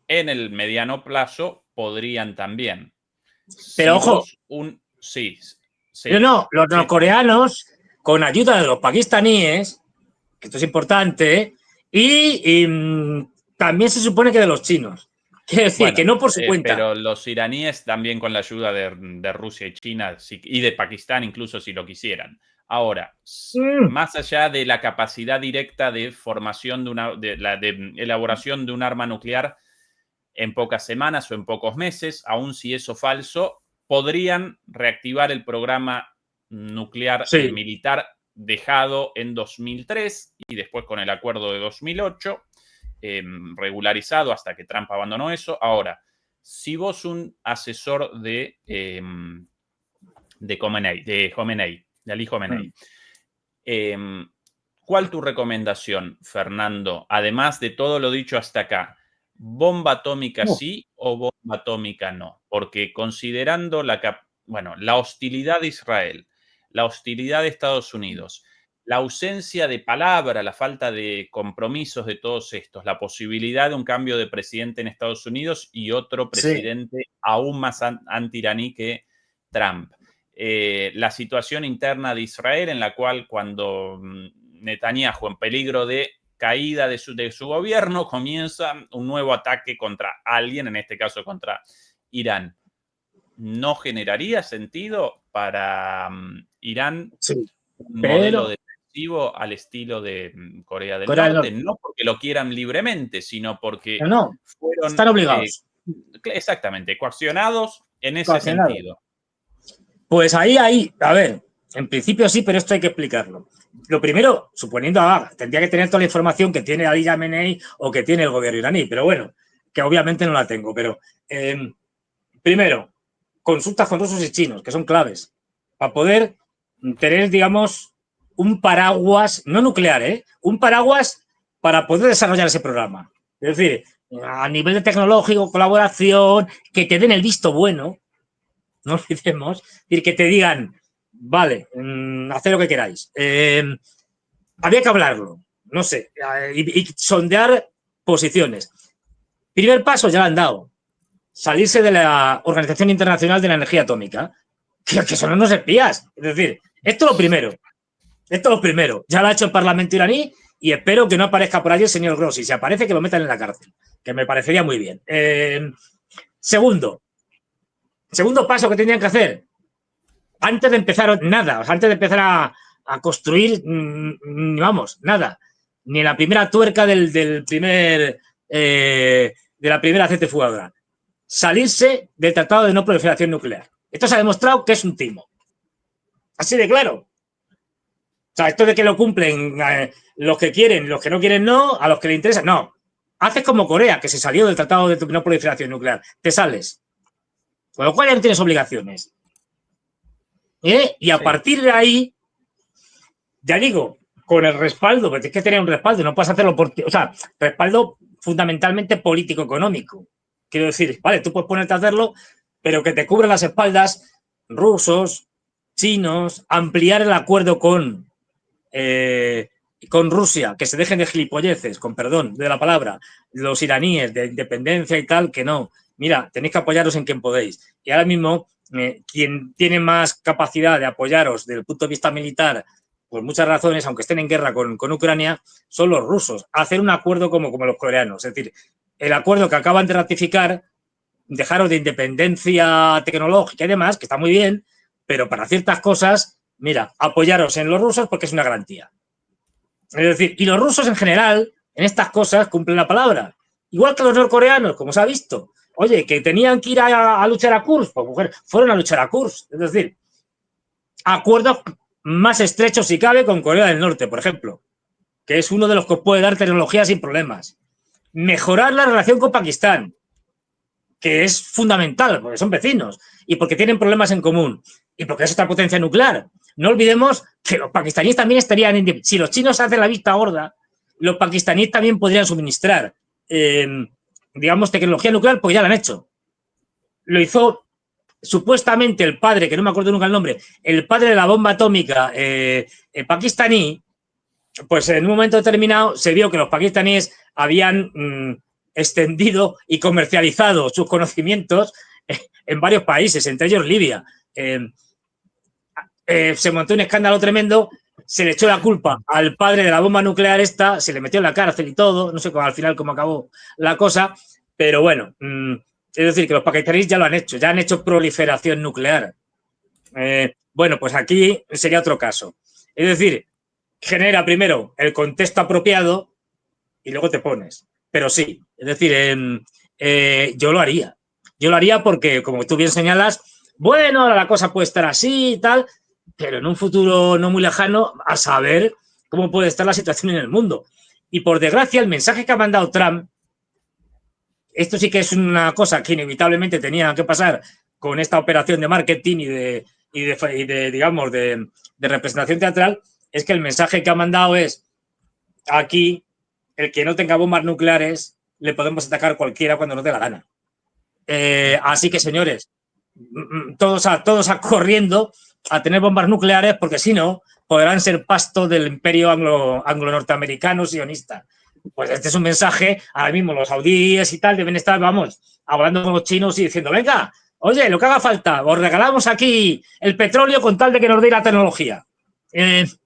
en el mediano plazo, podrían también. Pero si ojo. Sí. No, los norcoreanos, con ayuda de los pakistaníes, que esto es importante, y también se supone que de los chinos. Quiere decir, bueno, que no por su cuenta. Pero los iraníes también con la ayuda de Rusia y China y de Pakistán incluso si lo quisieran. Ahora, más allá de la capacidad directa de formación de elaboración de un arma nuclear en pocas semanas o en pocos meses, aun si eso falso, podrían reactivar el programa nuclear militar dejado en 2003 y después con el acuerdo de 2008. Regularizado hasta que Trump abandonó eso. Ahora, si vos un asesor de Khomeini, de Ali Khomeini, ¿cuál tu recomendación, Fernando? Además de todo lo dicho hasta acá, ¿bomba atómica sí o bomba atómica no? Porque considerando la hostilidad de Israel, la hostilidad de Estados Unidos, la ausencia de palabra, la falta de compromisos de todos estos, la posibilidad de un cambio de presidente en Estados Unidos y otro presidente aún más anti-iraní que Trump. La situación interna de Israel, en la cual cuando Netanyahu, en peligro de caída de su gobierno, comienza un nuevo ataque contra alguien, en este caso contra Irán. ¿No generaría sentido para Irán un modelo de al estilo de Corea del Norte, no porque lo quieran libremente, sino porque fueron, están obligados. Exactamente, coaccionados en ese sentido. Pues ahí, a ver, en principio sí, pero esto hay que explicarlo. Lo primero, suponiendo, tendría que tener toda la información que tiene Ali Khamenei o que tiene el gobierno iraní, pero bueno, que obviamente no la tengo, pero primero, consultas con rusos y chinos, que son claves, para poder tener, digamos, un paraguas, no nuclear, un paraguas para poder desarrollar ese programa. Es decir, a nivel de tecnológico, colaboración, que te den el visto bueno, no olvidemos, es decir, que te digan, vale, haced lo que queráis. Había que hablarlo, no sé, y sondear posiciones. Primer paso ya lo han dado, salirse de la Organización Internacional de la Energía Atómica, que son unos espías. Es decir, esto es lo primero. Ya lo ha hecho el Parlamento iraní y espero que no aparezca por allí el señor Grossi. Si aparece, que lo metan en la cárcel, que me parecería muy bien. Segundo paso que tendrían que hacer, antes de empezar a construir, nada. Ni en la primera tuerca de la primera centrifugadora. Salirse del Tratado de No Proliferación Nuclear. Esto se ha demostrado que es un timo. Así de claro. O sea, esto de que lo cumplen los que quieren, los que no quieren no, a los que les interesa, no. Haces como Corea, que se salió del Tratado de No Proliferación Nuclear. Te sales. Con lo cual ya no tienes obligaciones. Y a Sí. partir de ahí, ya digo, con el respaldo, porque tienes que tener un respaldo, no puedes hacerlo por ti. O sea, respaldo fundamentalmente político-económico. Quiero decir, vale, tú puedes ponerte a hacerlo, pero que te cubran las espaldas rusos, chinos, ampliar el acuerdo con Rusia, que se dejen de gilipolleces, con perdón de la palabra, los iraníes de independencia y tal, que no. Mira, tenéis que apoyaros en quien podéis. Y ahora mismo, quien tiene más capacidad de apoyaros desde el punto de vista militar, por muchas razones, aunque estén en guerra con Ucrania, son los rusos. Hacer un acuerdo como los coreanos. Es decir, el acuerdo que acaban de ratificar, dejaros de independencia tecnológica y demás, que está muy bien, pero para ciertas cosas, mira, apoyaros en los rusos porque es una garantía. Es decir, y los rusos en general, en estas cosas, cumplen la palabra. Igual que los norcoreanos, como se ha visto. Oye, que tenían que ir a luchar a Kursk, pues mujer, fueron a luchar a Kursk. Es decir, acuerdos más estrechos si cabe con Corea del Norte, por ejemplo, que es uno de los que puede dar tecnología sin problemas. Mejorar la relación con Pakistán, que es fundamental, porque son vecinos y porque tienen problemas en común y porque es otra potencia nuclear. No olvidemos que los pakistaníes también estarían, si los chinos hacen la vista gorda, los pakistaníes también podrían suministrar, digamos, tecnología nuclear, porque ya la han hecho. Lo hizo supuestamente el padre, que no me acuerdo nunca el nombre, el padre de la bomba atómica pakistaní, pues en un momento determinado se vio que los pakistaníes habían extendido y comercializado sus conocimientos en varios países, entre ellos Libia. Se montó un escándalo tremendo, se le echó la culpa al padre de la bomba nuclear esta, se le metió en la cárcel y todo, no sé al final cómo acabó la cosa, pero bueno, es decir, que los pakistaníes ya lo han hecho proliferación nuclear. Bueno, pues aquí sería otro caso. Es decir, genera primero el contexto apropiado y luego te pones. Pero sí, es decir, yo lo haría. Yo lo haría porque, como tú bien señalas, bueno, la cosa puede estar así y tal, pero en un futuro no muy lejano, a saber cómo puede estar la situación en el mundo. Y por desgracia, el mensaje que ha mandado Trump, esto sí que es una cosa que inevitablemente tenía que pasar con esta operación de marketing y de digamos, de representación teatral, es que el mensaje que ha mandado es: aquí, el que no tenga bombas nucleares, le podemos atacar cualquiera cuando nos dé la gana. Así que, señores, todos a corriendo a tener bombas nucleares, porque si no, podrán ser pasto del imperio anglo-norteamericano sionista. Pues este es un mensaje, ahora mismo los saudíes y tal deben estar, vamos, hablando con los chinos y diciendo: venga, oye, lo que haga falta, os regalamos aquí el petróleo con tal de que nos dé la tecnología. Fernando,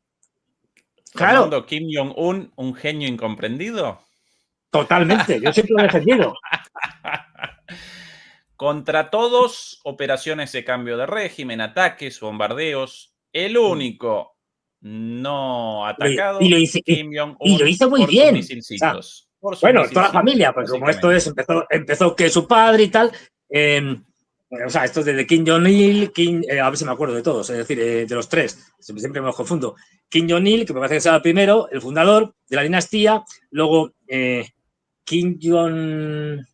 Claro. Kim Jong-un, un genio incomprendido. Totalmente, yo siempre lo he defendido. Contra todos, operaciones de cambio de régimen, ataques, bombardeos. El único no atacado, Y Kim lo Jong-un, hizo muy por sus bien. O sea, misilcitos. Por sus bueno, toda la misilcitos, familia, porque como esto es, básicamente. empezó que su padre y tal. O sea, esto desde Kim Jong-il, a ver si me acuerdo de todos, es decir, de los tres, siempre me los confundo. Kim Jong-il, que me parece que sea el primero, el fundador de la dinastía, luego Kim Jong...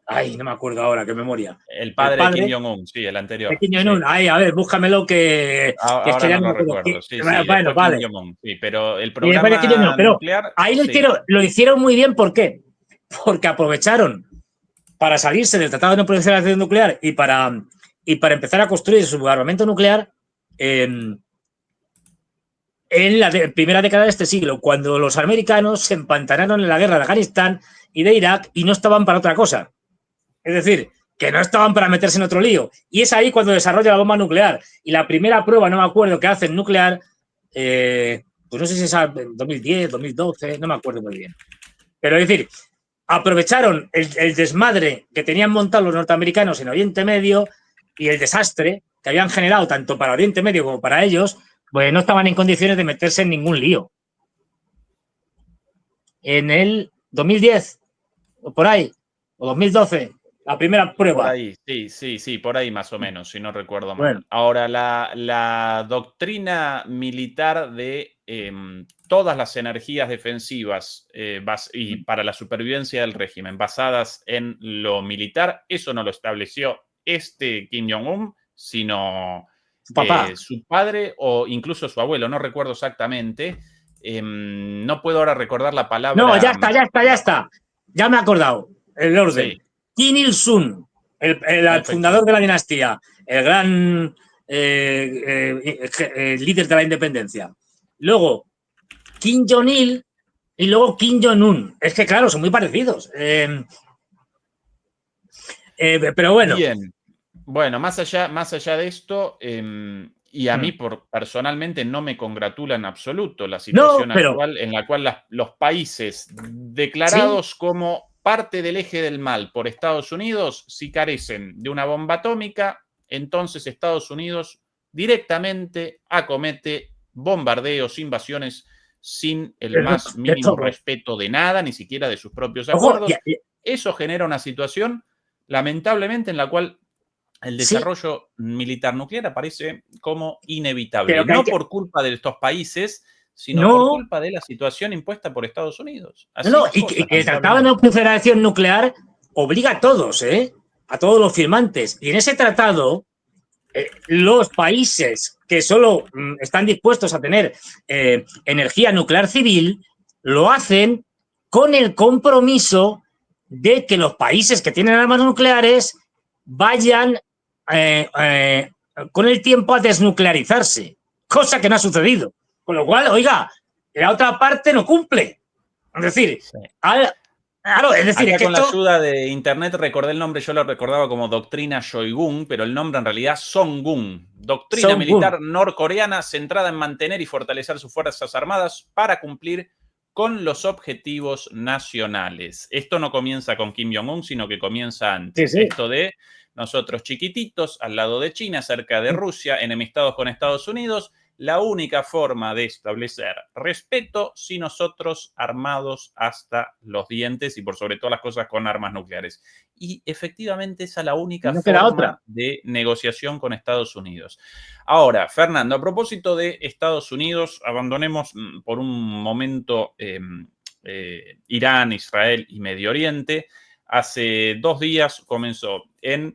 Ay, no me acuerdo ahora, qué memoria. El El padre de Kim padre Jong-un, sí, el de anterior. Kim Sí. Jong-un. Ay, a ver, búscamelo que es Ahora que ya no no me lo acuerdo. recuerdo. Sí, sí. Bueno, Después Kim vale. Jong-un, sí. Pero el Y después de Kim Jong-un, programa pero nuclear, ahí sí. lo hicieron muy bien, ¿por qué? Porque aprovecharon para salirse del Tratado de No Proliferación Nuclear y para empezar a construir su armamento nuclear en la primera década de este siglo, cuando los americanos se empantanaron en la guerra de Afganistán y de Irak y no estaban para otra cosa. Es decir, que no estaban para meterse en otro lío. Y es ahí cuando desarrolla la bomba nuclear. Y la primera prueba, no me acuerdo, que hacen nuclear, pues no sé si es en 2010, 2012, no me acuerdo muy bien. Pero es decir, aprovecharon el desmadre que tenían montado los norteamericanos en Oriente Medio y el desastre que habían generado tanto para Oriente Medio como para ellos, pues no estaban en condiciones de meterse en ningún lío. En el 2010, o por ahí, o 2012, la primera prueba. Por ahí, sí, por ahí más o menos, si no recuerdo mal. Bueno. Ahora, la doctrina militar de todas las energías defensivas y para la supervivencia del régimen basadas en lo militar, eso no lo estableció Kim Jong-un, sino Su papá. su padre o incluso su abuelo, no recuerdo exactamente. No puedo ahora recordar la palabra. No, ya está. Ya me he acordado. El orden. Sí, Kim Il-sung, el fundador de la dinastía, el gran líder de la independencia. Luego, Kim Jong-il y luego Kim Jong-un. Es que, claro, son muy parecidos. Pero bueno. Bien. Bueno, más allá de esto, y a mí personalmente no me congratula en absoluto la situación actual en la cual los países declarados como parte del eje del mal por Estados Unidos, si carecen de una bomba atómica, entonces Estados Unidos directamente acomete bombardeos, invasiones sin el más mínimo respeto de nada, ni siquiera de sus propios acuerdos. Eso genera una situación, lamentablemente, en la cual el desarrollo militar nuclear aparece como inevitable. No por culpa de estos países, sino por culpa de la situación impuesta por Estados Unidos. Y el Tratado de No Proliferación Nuclear obliga a todos, a todos los firmantes. Y en ese tratado, los países que solo están dispuestos a tener energía nuclear civil, lo hacen con el compromiso de que los países que tienen armas nucleares vayan con el tiempo a desnuclearizarse, cosa que no ha sucedido. Con lo cual, oiga, la otra parte no cumple. Es decir, claro, es decir, acá con la ayuda de internet recordé el nombre, yo lo recordaba como Doctrina Shoigun, pero el nombre en realidad Songun, doctrina militar norcoreana centrada en mantener y fortalecer sus fuerzas armadas para cumplir con los objetivos nacionales. Esto no comienza con Kim Jong-un, sino que comienza antes. Esto de nosotros chiquititos, al lado de China, cerca de Rusia, enemistados con Estados Unidos, la única forma de establecer respeto si nosotros armados hasta los dientes y por sobre todas las cosas con armas nucleares. Y efectivamente esa es la única forma de negociación con Estados Unidos. Ahora, Fernando, a propósito de Estados Unidos, abandonemos por un momento Irán, Israel y Medio Oriente. Hace 2 días comenzó en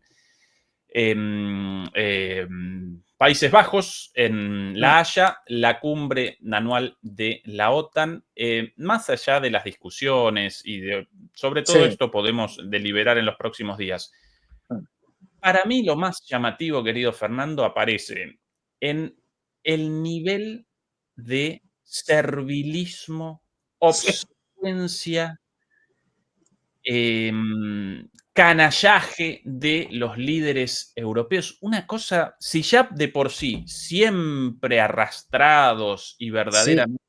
Países Bajos, en La Haya, la cumbre anual de la OTAN. Más allá de las discusiones y sobre todo esto podemos deliberar en los próximos días. Para mí lo más llamativo, querido Fernando, aparece en el nivel de servilismo, obsecuencia, canallaje de los líderes europeos. Una cosa, si ya de por sí siempre arrastrados y verdaderamente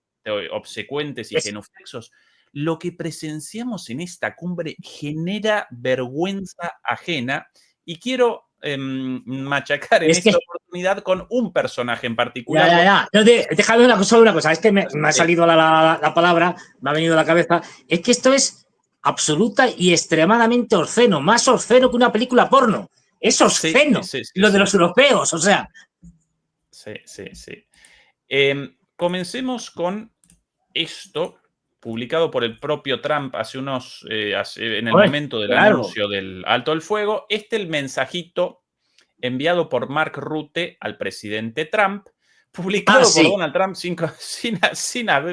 obsecuentes y genuflexos, lo que presenciamos en esta cumbre genera vergüenza ajena. Y quiero machacar en esta oportunidad con un personaje en particular. Déjame una cosa, es que me ha salido la palabra, me ha venido a la cabeza. Es que esto es absoluta y extremadamente obsceno, más obsceno que una película porno. Es obsceno, lo de los europeos, o sea. Sí. Comencemos con esto, publicado por el propio Trump en el momento del anuncio del alto el fuego. El mensajito enviado por Mark Rutte al presidente Trump, publicado por Donald Trump sin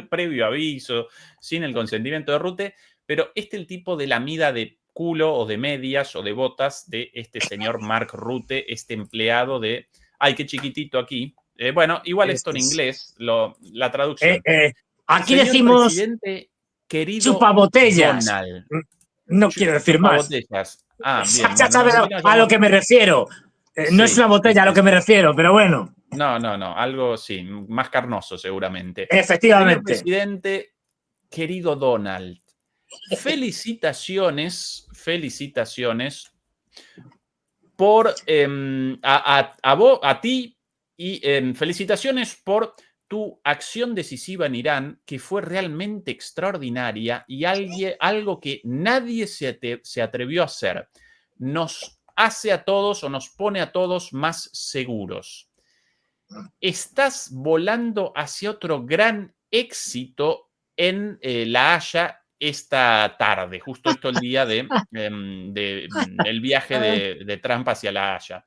previo aviso, sin el consentimiento de Rutte. Pero el tipo de la mida de culo o de medias o de botas de este señor Mark Rutte, empleado de... ¡Ay, qué chiquitito aquí! Bueno, igual esto en inglés, la traducción. Aquí señor decimos presidente, querido chupabotellas. Donald. No quiero decir más. Bien, Ya sabes a lo que me refiero. No es una botella a lo que me refiero, pero bueno. No, algo sí, más carnoso seguramente. Efectivamente. Señor presidente, querido Donald, felicitaciones por a ti y felicitaciones por tu acción decisiva en Irán, que fue realmente extraordinaria y algo que nadie se atrevió a hacer. Nos hace a todos o nos pone a todos más seguros. Estás volando hacia otro gran éxito en La Haya esta tarde, justo esto el día del viaje de Trump hacia La Haya.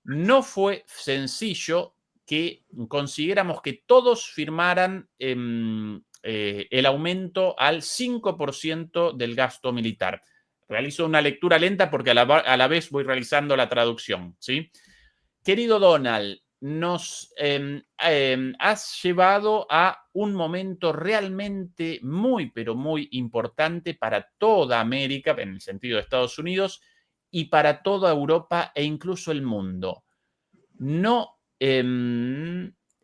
No fue sencillo que consiguiéramos que todos firmaran el aumento al 5% del gasto militar. Realizo una lectura lenta porque a la vez voy realizando la traducción, ¿sí? Querido Donald, nos has llevado a un momento realmente muy, pero muy importante para toda América, en el sentido de Estados Unidos, y para toda Europa e incluso el mundo. No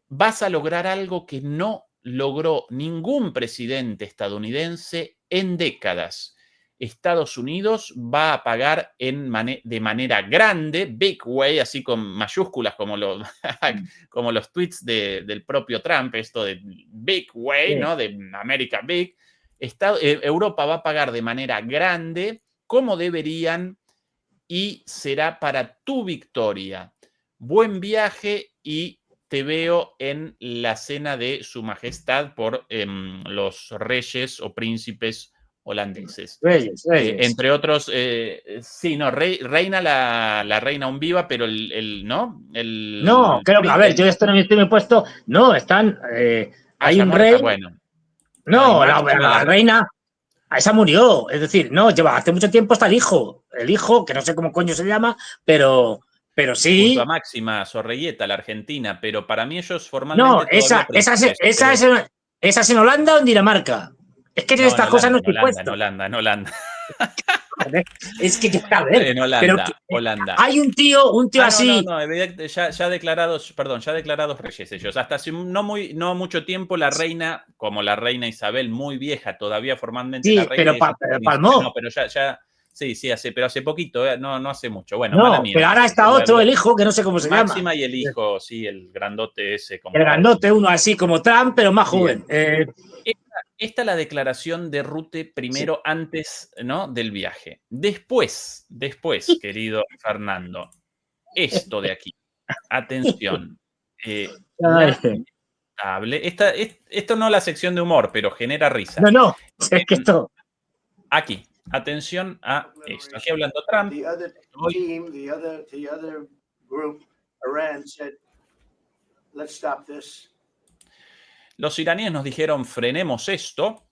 vas a lograr algo que no logró ningún presidente estadounidense en décadas. Estados Unidos va a pagar de manera grande, big way, así con mayúsculas como los tweets del propio Trump, esto de big way, ¿no? De America Big. Europa va a pagar de manera grande, como deberían, y será para tu victoria. Buen viaje y te veo en la cena de Su Majestad por los reyes o príncipes holandeses. Reyes. Entre otros, sí, no, reina la reina aún viva, pero ¿no? No, creo que, a ver, yo esto no me he puesto. No, están. Hay un Marta, rey. bueno. No, la reina. Esa murió. Es decir, no, lleva hace mucho tiempo está el hijo. El hijo, que no sé cómo coño se llama, pero sí. Junto a Máxima Zorreguieta, la argentina, pero para mí ellos formalmente. No, esa es en Holanda o en Dinamarca. Es que estas cosas no estoy puesto. En Holanda. Joder, es que a ver, en Holanda, Holanda. Hay un tío así. No, ya declarados, perdón, ya declarados reyes ellos. Hasta hace no mucho tiempo la reina, como la reina Isabel, muy vieja todavía formalmente sí, la reina. Pero palmó. No, pero ya. Sí, pero hace poquito, no hace mucho. Bueno, no, mala mía. Pero ahora está otro, el hijo, que no sé cómo se llama. Máxima y el hijo, sí, el grandote ese. El grandote, uno así como Trump, pero más joven. Esta es la declaración de Rutte primero, sí, antes, ¿no?, del viaje. Después, querido Fernando, esto de aquí. Atención. Esto no es la sección de humor, pero genera risa. No, es que esto. Aquí, atención a esto. Aquí hablando Trump. The other group, Iran, said, let's stop this. Los iraníes nos dijeron, frenemos esto.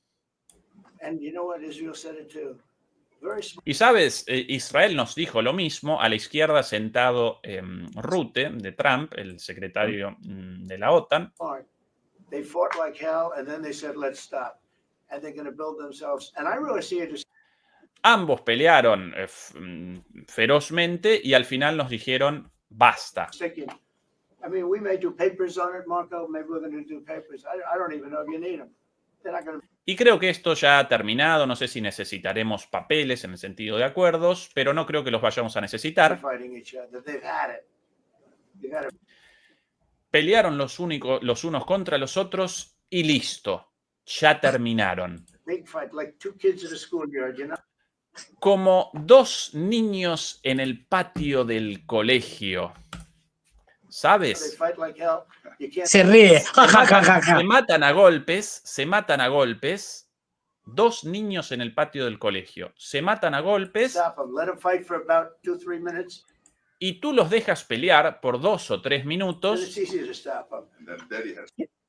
Y sabes, Israel nos dijo lo mismo. A la izquierda sentado Rutte, de Trump, el secretario de la OTAN. Ambos pelearon ferozmente y al final nos dijeron, basta. I mean, we may do papers on it, Marco. Maybe we're going to do papers. I don't even know if you need them. They're not going to... Y creo que esto ya ha terminado. No sé si necesitaremos papeles en el sentido de acuerdos, pero no creo que los vayamos a necesitar. Pelearon los unos contra los otros y listo. Ya terminaron. Como dos niños en el patio del colegio. ¿Sabes? Se ríe. Se matan a golpes. Dos niños en el patio del colegio. Se matan a golpes. Y tú los dejas pelear por 2 o 3 minutos.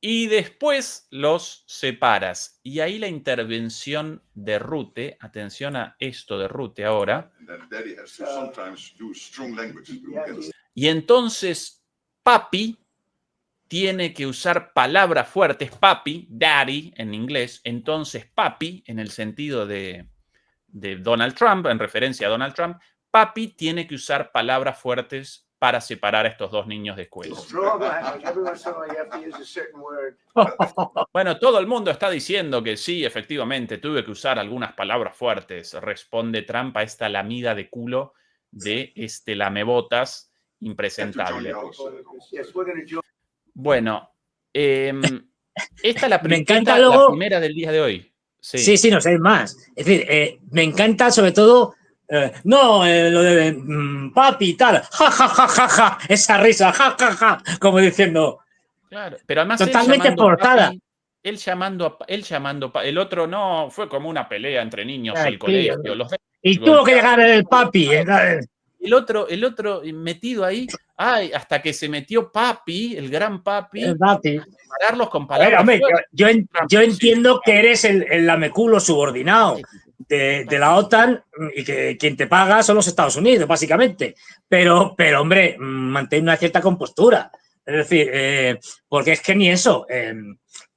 Y después los separas. Y ahí la intervención de Rutte. Atención a esto de Rutte ahora. Y entonces papi tiene que usar palabras fuertes, papi, daddy en inglés, entonces papi, en el sentido de Donald Trump, en referencia a Donald Trump, papi tiene que usar palabras fuertes para separar a estos dos niños de escuela. Bueno, todo el mundo está diciendo que sí, efectivamente, tuve que usar algunas palabras fuertes, responde Trump a esta lamida de culo de lamebotas impresentable. Bueno, esta es la primera del día de hoy. Sí, no sé, más. Es decir, me encanta sobre todo, lo de papi y tal, ja, esa risa, ja, como diciendo. Claro, pero además totalmente forzada. Él llamando, el otro no, fue como una pelea entre niños Ay, del colegio. Los y tuvo que llegar el papi. El otro metido ahí, ay, hasta que se metió Papi, el gran Papi, El papi. pararlos con A ver, palabras hombre, fuertes. yo entiendo que eres el lameculo subordinado de la OTAN y que quien te paga son los Estados Unidos, básicamente. Pero hombre, mantén una cierta compostura. Es decir, porque es que ni eso.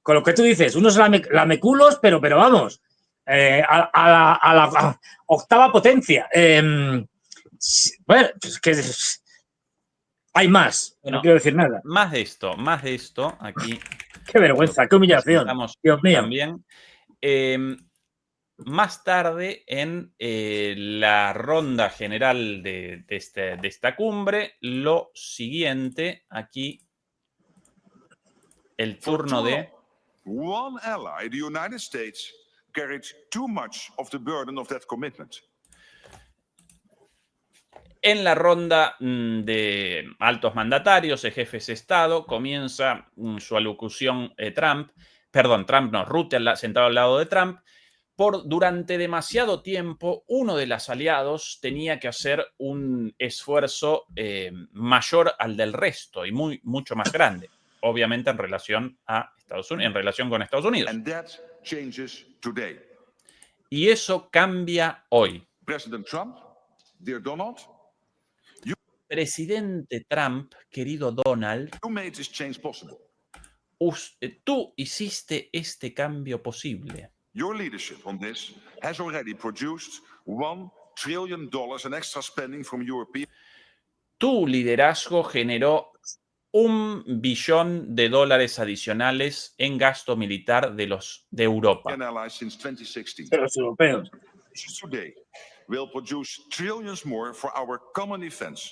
Con lo que tú dices, unos lameculos, pero vamos, a la octava potencia. Bueno, pues que hay más. Bueno, No quiero decir nada. Más de esto, aquí. Qué vergüenza, qué humillación. Dios mío. También. Más tarde, en la ronda general de esta cumbre, lo siguiente, aquí, el turno de... One ally, the United States, carried too much of the burden of that commitment. En la ronda de altos mandatarios, de jefes de Estado, comienza su alocución Trump no, Rutte sentado al lado de Trump. Durante demasiado tiempo, uno de los aliados tenía que hacer un esfuerzo mayor al del resto y mucho más grande, obviamente en relación a Estados Unidos, en relación con Estados Unidos. And that changes today. Y eso cambia hoy. President Trump, dear Donald, Presidente Trump, querido Donald, you made this change possible. Tú hiciste este cambio posible. Your leadership on this has already produced $1 trillion in extra spending from European. Tu liderazgo generó $1 billón adicionales en gasto militar de Europa. Allies since 2016. De los europeos. Today will produce trillions more for our common defense.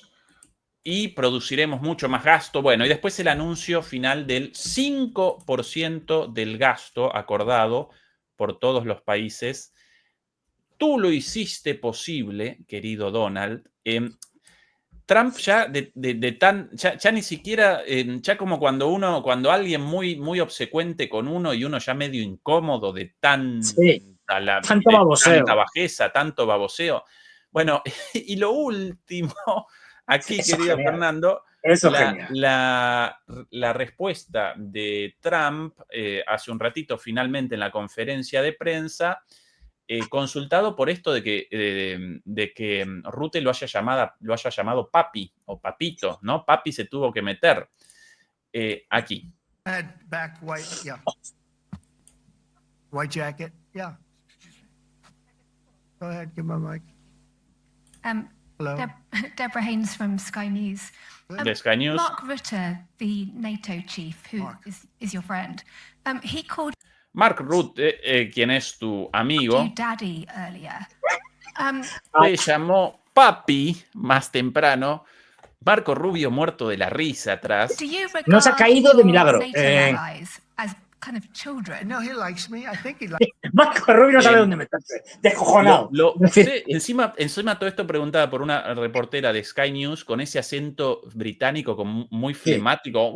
Y produciremos mucho más gasto. Bueno, y después el anuncio final del 5% del gasto acordado por todos los países. Tú lo hiciste posible, querido Donald. Trump ya ya ni siquiera, ya como cuando alguien muy obsecuente con uno y uno ya medio incómodo de tanto baboseo. Tanta bajeza, tanto baboseo. Bueno, y lo último, aquí, Eso querido genial. Fernando, Eso genial. la respuesta de Trump hace un ratito, finalmente en la conferencia de prensa, consultado por esto de que Rutte lo haya llamado papi o papito, ¿no? Papi se tuvo que meter aquí. Back white, yeah. White jacket, yeah. Go ahead, give my mic. Hello. Deborah Haynes from Sky News. De Sky News. Mark Rutte, the NATO chief, who is your friend, he called Mark Rutte, quien es tu amigo, you daddy earlier. le llamó papi más temprano. Marco Rubio muerto de la risa atrás. Do you regard No se ha caído de milagro. NATO allies as kind of children? No, he likes me. I think he likes Marco Rubio no sabe dónde meterse. Descojonado. Encima todo esto preguntada por una reportera de Sky News con ese acento británico muy flemático,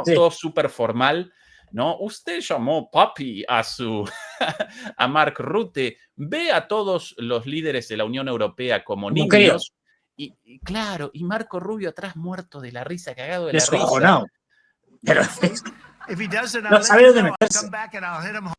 todo súper formal, ¿no? Usted llamó papi a Mark Rutte. Ve a todos los líderes de la Unión Europea como niños. Y claro, y Marco Rubio atrás muerto de la risa, cagado de la risa. Descojonado. Pero If he doesn't, no I'll sabe let you dónde know. I'll meterse. come back and I'll hit him.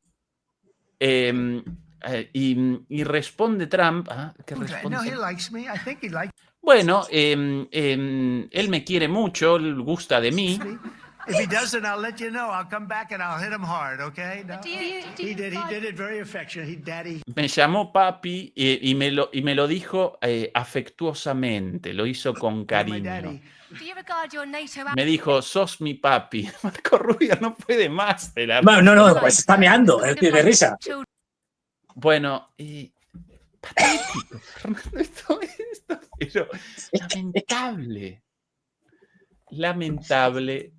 Y responde Trump. ¿Qué hard. responde? No, he likes me. I think he likes Bueno, él me quiere mucho, él gusta de mí. me. If he doesn't, I'll let you know. I'll come back and I'll hit him hard, okay? No? Do you He did it very affectionate. He daddy. Me llamó papi y me lo dijo afectuosamente, lo hizo con My cariño. daddy. do you regard your NATO Me dijo, sos mi papi. Marco Rubio no puede más de la Bueno, no, risa. pues está meando, el tío de risa. Bueno, patético, Fernando, esto, pero lamentable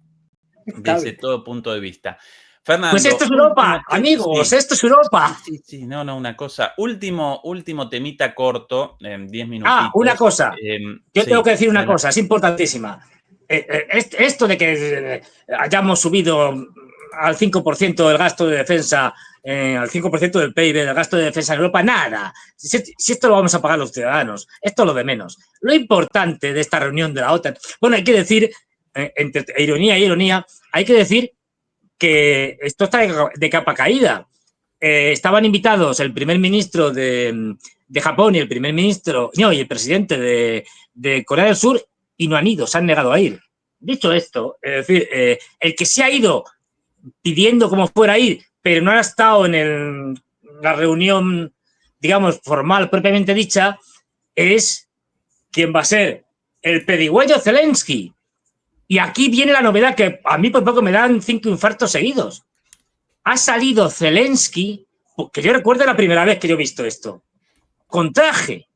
desde todo punto de vista. Fernando. Pues esto es Europa, amigos, sí. Esto es Europa. Sí, no, una cosa. Último temita corto, 10 minutitos. Una cosa. Yo tengo que decir una cosa, es importantísima. Esto de que hayamos subido al 5% del gasto de defensa, al 5% del PIB del gasto de defensa en Europa, nada. Si esto lo vamos a pagar los ciudadanos, esto es lo de menos. Lo importante de esta reunión de la OTAN, bueno, hay que decir, entre ironía y ironía, hay que decir que esto está de capa caída. Estaban invitados el primer ministro de Japón y el primer ministro, no, y el presidente de Corea del Sur, y no han ido, se han negado a ir. Dicho esto, es decir, el que se ha ido pidiendo como fuera a ir, pero no ha estado en la reunión, digamos, formal propiamente dicha, es quien va a ser el pedigüeño Zelensky. Y aquí viene la novedad que a mí por poco me dan 5 infartos seguidos. Ha salido Zelensky, que yo recuerdo la primera vez que yo he visto esto, con traje.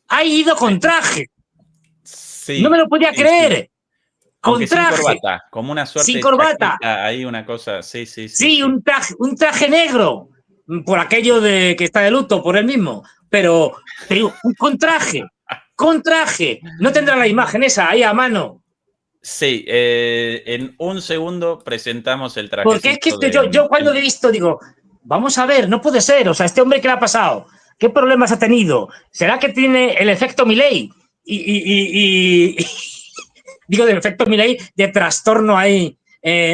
Ha ido con traje. Sí, No me lo podía creer. Aunque con traje. Sin corbata, como una suerte sin de corbata. chaqueta, hay una cosa, sí. Sí, un traje negro, por aquello de que está de luto, por él mismo, pero con traje, no tendrá la imagen esa ahí a mano. Sí, en un segundo presentamos el traje. Porque es que yo cuando lo he visto digo, vamos a ver, no puede ser, o sea, este hombre, ¿qué le ha pasado? ¿Qué problemas ha tenido? ¿Será que tiene el efecto Milei? Digo, del efecto Milei de trastorno ahí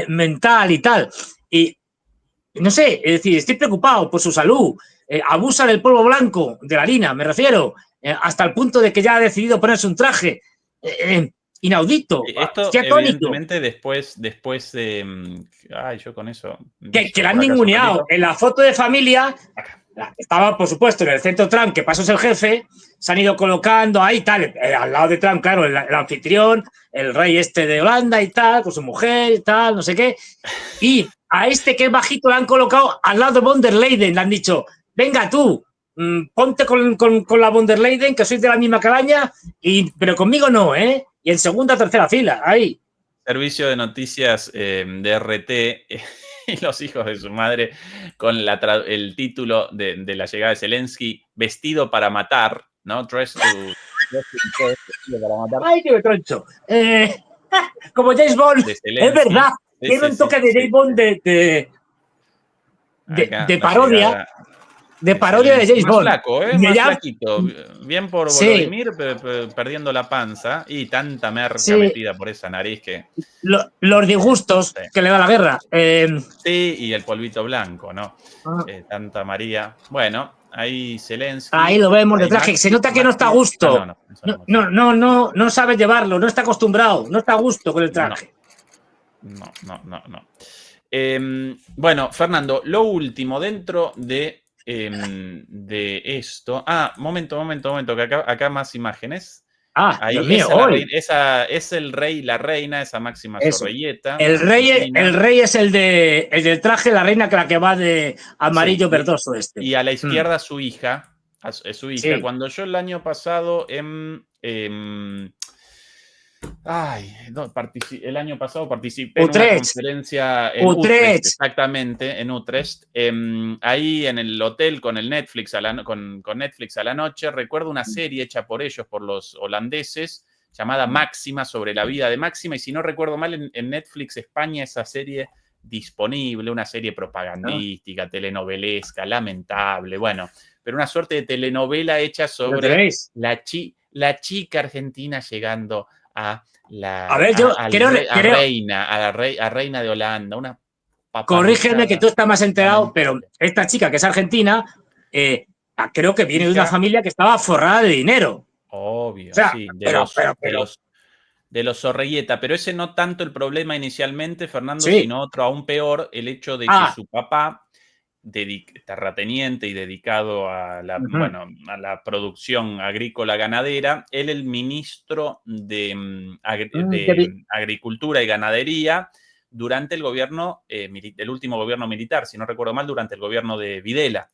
mental y tal. Y no sé, es decir, estoy preocupado por su salud. Abusa del polvo blanco, de la harina, me refiero, hasta el punto de que ya ha decidido ponerse un traje inaudito. Esto, evidentemente, después de... Ay, yo con eso... Que la han ninguneado. En la foto de familia... Estaba, por supuesto, en el centro Trump, que pasó es el jefe, se han ido colocando ahí, tal, al lado de Trump, claro, el anfitrión, el rey este de Holanda y tal, con su mujer y tal, no sé qué. Y a este que es bajito le han colocado al lado de von der Leyen, le han dicho, venga tú, ponte con la von der Leyen, que sois de la misma calaña, pero conmigo no, ¿eh? Y en segunda o tercera fila, ahí. Servicio de noticias de RT... y los hijos de su madre, con el título de la llegada de Zelensky, vestido para matar, ¿no? Dressed to vestido para matar. ¡Ay, qué me troncho! Como James Bond, es verdad, tiene un toque de James Bond de parodia. De parodia de James Bond. Más flaco, más flaquito. Bien por Volodymyr, perdiendo la panza y tanta merca metida por esa nariz que... Los disgustos que le da la guerra. Sí, y el polvito blanco, ¿no? Tanta María. Bueno, ahí Zelensky. Ahí lo vemos de traje. Se nota que no está a gusto. No sabe llevarlo, no está acostumbrado, no está a gusto con el traje. No. Bueno, Fernando, lo último dentro de esto. Momento, que acá más imágenes. Ahí, Dios mío, esa es el rey y la reina, esa máxima zorrilleta. El rey es el del traje, la reina la que va de amarillo verdoso este. Y a la izquierda su hija. Cuando yo el año pasado el año pasado participé en una conferencia en Utrecht, exactamente, en Utrecht. Ahí en el hotel con el Netflix con Netflix a la noche, recuerdo una serie hecha por ellos, por los holandeses, llamada Máxima, sobre la vida de Máxima, y si no recuerdo mal, en Netflix España esa serie disponible, una serie propagandística, telenovelesca, lamentable, bueno, pero una suerte de telenovela hecha sobre la chica argentina llegando a reina de Holanda, una corrígeme que tú estás más enterado, pero esta chica que es argentina, creo que viene de una familia que estaba forrada de dinero. Obvio, o sea, sí, de los Zorrilleta, pero ese no tanto el problema inicialmente, Fernando, sino otro aún peor, el hecho de que su papá, terrateniente y dedicado a la, a la producción agrícola ganadera, él el ministro de Agricultura y Ganadería durante el gobierno, el último gobierno militar, si no recuerdo mal, durante el gobierno de Videla.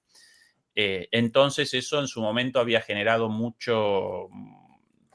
Entonces eso en su momento había generado mucho,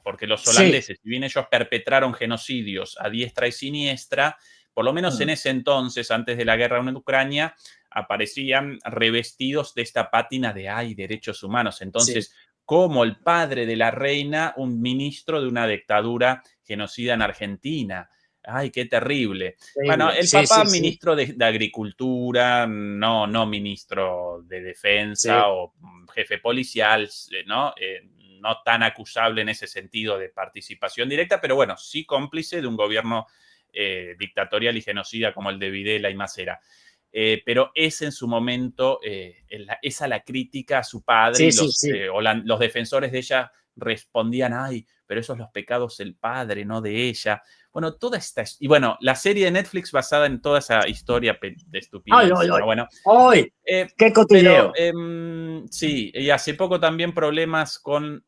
porque los holandeses, si bien ellos perpetraron genocidios a diestra y siniestra, por lo menos en ese entonces, antes de la guerra en Ucrania, aparecían revestidos de esta pátina de derechos humanos. Entonces, como el padre de la reina, un ministro de una dictadura genocida en Argentina. Ay, qué terrible. Terrible. Bueno, el Sí, papá sí, sí. ministro de Agricultura, no ministro de Defensa Sí. o jefe policial, ¿no? No tan acusable en ese sentido de participación directa, pero bueno, sí cómplice de un gobierno dictatorial y genocida como el de Videla y Macera. Pero es en su momento, esa la crítica a su padre Sí, y sí, sí. los defensores de ella respondían, ay, pero esos los pecados del padre, no de ella. Bueno, toda esta... Y bueno, la serie de Netflix basada en toda esa historia de estupidez. ¡Ay, ay, ay! Bueno, ¡Ay! ¡Qué cotilleo! pero sí, y hace poco también problemas con,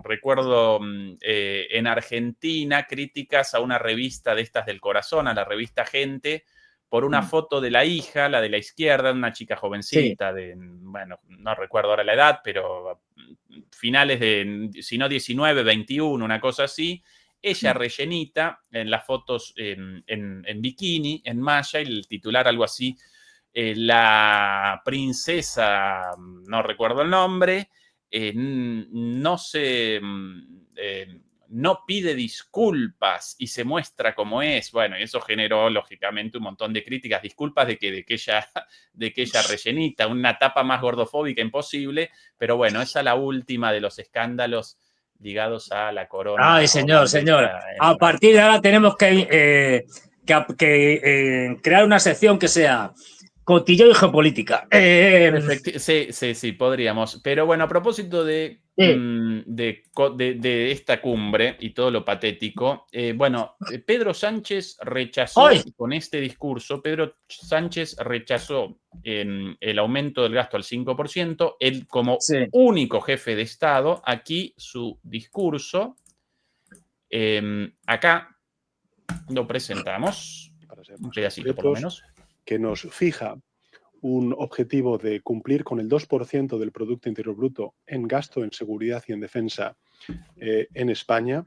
recuerdo en Argentina críticas a una revista de estas del corazón, a la revista Gente, por una foto de la hija, la de la izquierda, una chica jovencita, bueno, no recuerdo ahora la edad, pero finales de, si no 19, 21, una cosa así. Ella rellenita en las fotos en bikini, en malla, y el titular algo así, la princesa, no recuerdo el nombre, no pide disculpas y se muestra como es. Bueno, y eso generó, lógicamente, un montón de críticas. Disculpas de que ella rellenita, una tapa más gordofóbica imposible, pero bueno, esa es la última de los escándalos ligados a la corona. Ay, señor, señor. holandesa A partir de ahora tenemos que crear una sección que sea cotilleo y geopolítica. Sí, podríamos. Pero bueno, a propósito de esta cumbre y todo lo patético, Pedro Sánchez rechazó, ¡Ay! con este discurso, Pedro Sánchez rechazó el aumento del gasto al 5%, él como único jefe de Estado, aquí su discurso, acá lo presentamos, un pedacito por lo menos. Que nos fija un objetivo de cumplir con el 2% del Producto Interior Bruto en gasto en seguridad y en defensa en España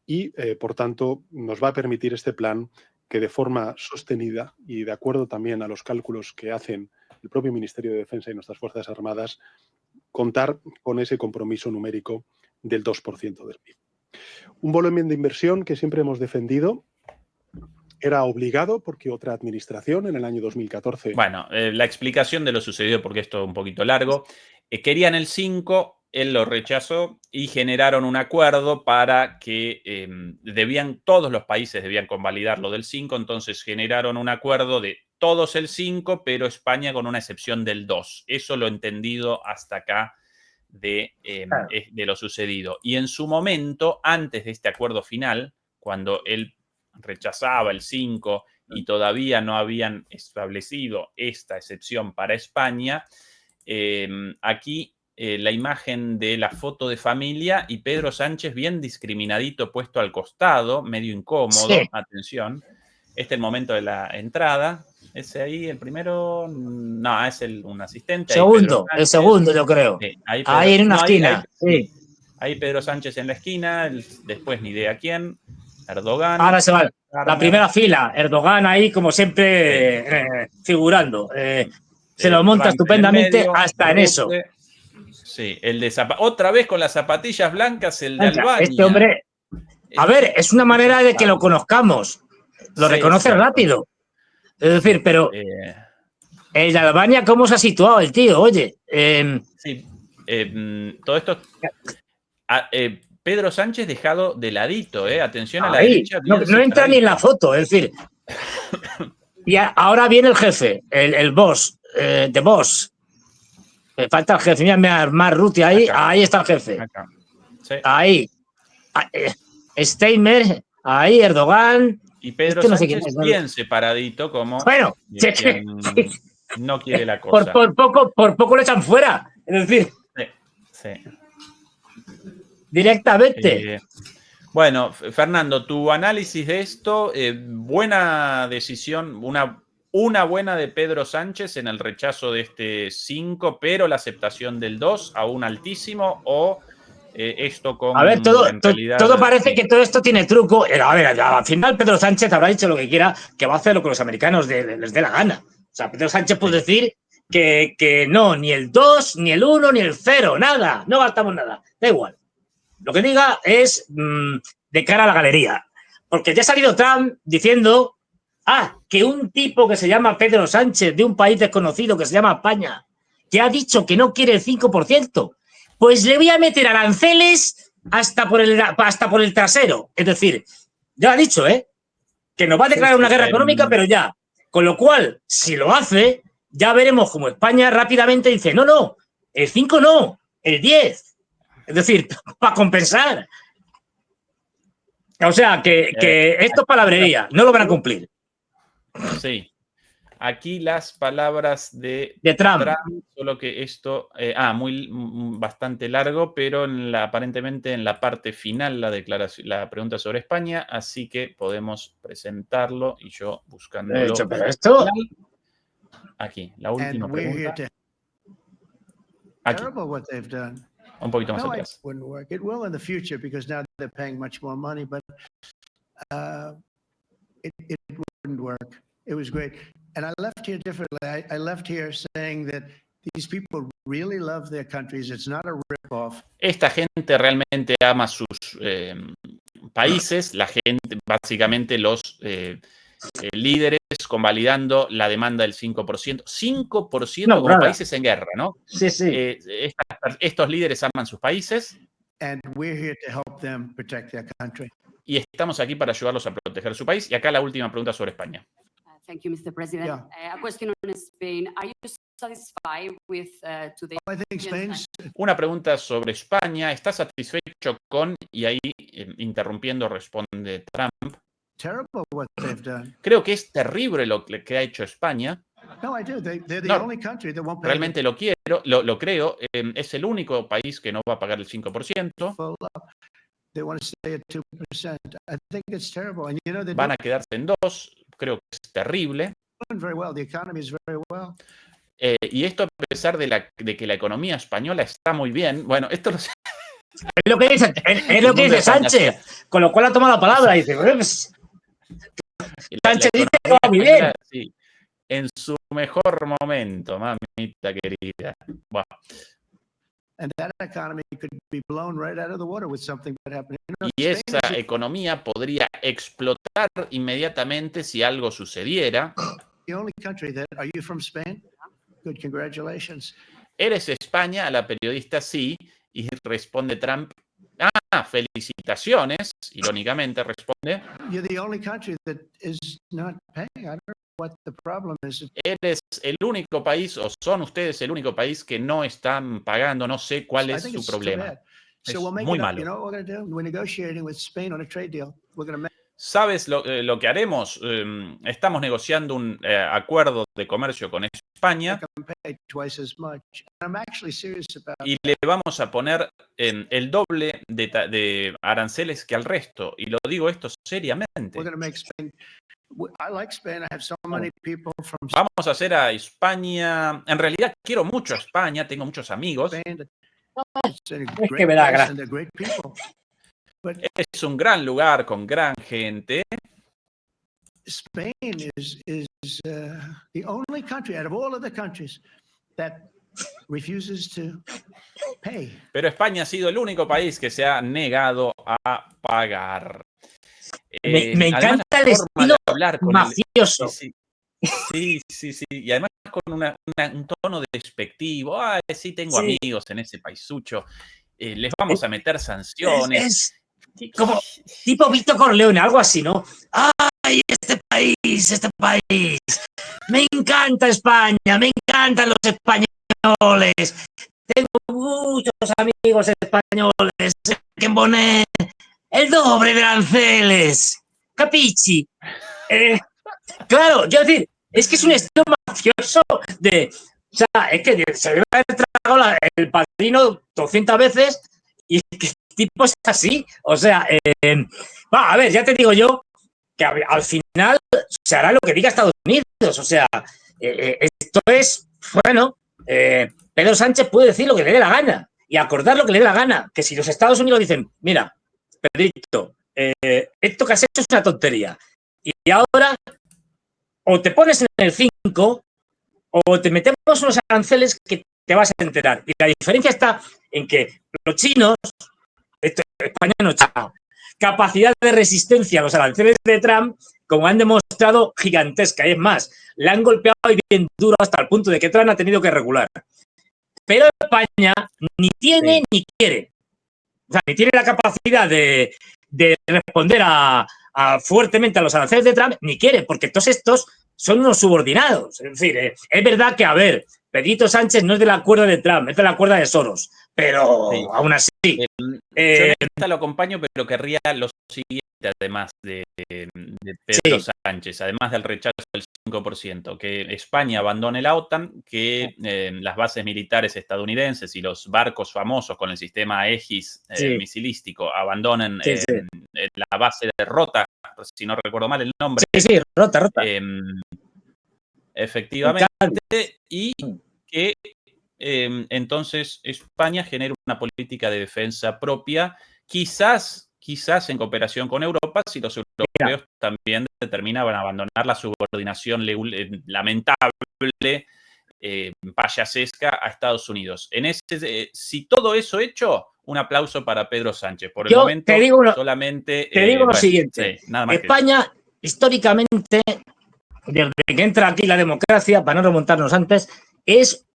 y, por tanto, nos va a permitir este plan que de forma sostenida y de acuerdo también a los cálculos que hacen el propio Ministerio de Defensa y nuestras Fuerzas Armadas, contar con ese compromiso numérico del 2% del PIB. Un volumen de inversión que siempre hemos defendido. Era obligado porque otra administración en el año 2014... Bueno, la explicación de lo sucedido, porque esto es un poquito largo, querían el 5, él lo rechazó y generaron un acuerdo para que todos los países debían convalidar lo del 5, entonces generaron un acuerdo de todos el 5, pero España con una excepción del 2. Eso lo he entendido hasta acá de lo sucedido. Y en su momento, antes de este acuerdo final, cuando él rechazaba el 5 y todavía no habían establecido esta excepción para España, aquí la imagen de la foto de familia y Pedro Sánchez bien discriminadito puesto al costado, medio incómodo, atención, este es el momento de la entrada, ese ahí, el primero, no, es un asistente. Segundo, el segundo yo creo, sí, ahí en una esquina, ahí Pedro Sánchez en la esquina, después ni idea quién, Erdogan. Ahora se va la primera fila, Erdogan ahí como siempre figurando. Se lo monta estupendamente hasta en eso. Sí, el de otra vez con las zapatillas blancas, el de Albania. Este hombre, a ver, es una manera de que lo conozcamos. Lo reconoce rápido. Es decir, pero el de Albania, ¿cómo se ha situado el tío? Oye. Sí, todo esto... Pedro Sánchez dejado de ladito, atención a la derecha. No entra ni en la foto, es decir. Y ahora viene el jefe, el boss, the boss. Me falta el jefe, mira, Marruti ahí, ahí está el jefe. Sí. Ahí. Steinmeier, ahí Erdogan. Y Pedro Sánchez bien separadito, como bueno, no quiere la cosa. Por poco lo echan fuera. Es decir. Sí. Directamente. Bueno, Fernando, tu análisis de esto, buena decisión, una buena de Pedro Sánchez en el rechazo de este 5, pero la aceptación del 2 aún altísimo, o esto con... A ver, todo parece que todo esto tiene truco. A ver, al final Pedro Sánchez habrá dicho lo que quiera, que va a hacer lo que los americanos les dé la gana. O sea, Pedro Sánchez puede decir que no, ni el 2, ni el 1, ni el 0, nada, no gastamos nada, da igual. Lo que diga es de cara a la galería. Porque ya ha salido Trump diciendo que un tipo que se llama Pedro Sánchez, de un país desconocido que se llama España, que ha dicho que no quiere el 5%, pues le voy a meter aranceles hasta por el trasero. Es decir, ya ha dicho, que nos va a declarar una guerra económica, pero ya. Con lo cual, si lo hace, ya veremos como España rápidamente dice, no, el 5 no, el 10. Es decir, para compensar. O sea, que esto es palabrería, no lo van a cumplir. Sí. Aquí las palabras de Trump. Solo que esto, bastante largo, pero aparentemente en la parte final la pregunta sobre España, así que podemos presentarlo y yo buscándolo. Pero esto... Aquí, la última pregunta. Aquí. Un poquito más atrás. It will in the future because now they're paying much more money, but it wouldn't work. It was great. And I left here differently. I left here saying that these people really love their countries. It's not a rip-off. Esta gente realmente ama sus países. La gente, básicamente los líderes convalidando la demanda del 5%. 5% como países en guerra, ¿no? Sí. Estos líderes aman sus países. And we're here to help them protect their country. Y estamos aquí para ayudarlos a proteger su país. Y acá la última pregunta sobre España. Thank you, Mr. President. Yeah. A question on Spain. Are you satisfied with today? I think Spain's... Una pregunta sobre España. ¿Está satisfecho con? Y ahí, interrumpiendo, responde Trump. Terrible what they've done. Creo que es terrible lo que ha hecho España. No, I do. They're the only country that won't pay. Realmente lo creo. Es el único país que no va a pagar el 5%. They want to stay at 2%. I think it's terrible. And you know, van a quedarse en 2%. Creo que es terrible. Very well. The economy is very well. Y esto a pesar de que la economía española está muy bien. Bueno, esto es lo que dice Sánchez, con lo cual ha tomado la palabra y dice, Sánchez dice que va muy bien. Sí, en su mejor momento, mamita querida. Wow. And that economy could be blown right out of the water with something that happened. Y esa economía podría explotar inmediatamente si algo sucediera. The only country that, are you from Spain? Good, congratulations. ¿Eres España? A la periodista sí, y responde Trump, felicitaciones, irónicamente responde. You're the only country that is not paying. I don't know what the problem is. Eres el único país, o son ustedes el único país que no están pagando, no sé cuál es su problema. Es muy malo. You know what we're going to do? We're negotiating with Spain on a trade deal. We're going to make... ¿Sabes lo que haremos? Estamos negociando un acuerdo de comercio con España y le vamos a poner el doble de aranceles que al resto. Y lo digo esto seriamente. Vamos a hacer a España... En realidad quiero mucho a España, tengo muchos amigos. Es que me da gracia. Es un gran lugar con gran gente. Spain is the only country out of all other countries that refuses to pay. Pero España ha sido el único país que se ha negado a pagar. Me encanta el estilo mafioso. Sí. Y además con un tono despectivo. Sí, tengo amigos en ese paisucho. Les vamos a meter sanciones. Como tipo Vito Corleone, algo así, ¿no? ¡Ay, este país! Me encanta España, me encantan los españoles. Tengo muchos amigos españoles que ponen el doble de aranceles. Capichi. Claro, yo decir, es que es un estilo mafioso de... O sea, es que se debe haber tragado el Padrino 200 veces y es que tipo es así, o sea, a ver, ya te digo yo que al final se hará lo que diga Estados Unidos, o sea, esto es, bueno, Pedro Sánchez puede decir lo que le dé la gana y acordar lo que le dé la gana, que si los Estados Unidos dicen, mira, Pedrito, esto que has hecho es una tontería y ahora o te pones en el 5 o te metemos unos aranceles que te vas a enterar y la diferencia está en que los chinos España no está. capacidad de resistencia a los aranceles de Trump, como han demostrado, gigantesca. Y es más, le han golpeado bien duro hasta el punto de que Trump ha tenido que regular. Pero España ni tiene ni quiere. O sea, ni tiene la capacidad de responder fuertemente a los aranceles de Trump, ni quiere, porque todos estos son unos subordinados. Es decir, es verdad que, a ver, Pedrito Sánchez no es de la cuerda de Trump, es de la cuerda de Soros, pero aún así. Yo en esta lo acompaño, pero querría lo siguiente, además de Pedro Sánchez, además del rechazo del 5%, que España abandone la OTAN, que las bases militares estadounidenses y los barcos famosos con el sistema Aegis misilístico abandonen la base de Rota, si no recuerdo mal el nombre. Sí, Rota. Efectivamente, y que entonces España genere una política de defensa propia, quizás en cooperación con Europa, si los europeos también determinaban abandonar la subordinación lamentable, payasesca a Estados Unidos. Si todo eso hecho, un aplauso para Pedro Sánchez. Por el momento, solamente... Te digo lo siguiente. Nada más España, históricamente, desde que entra aquí la democracia, para no remontarnos antes, es,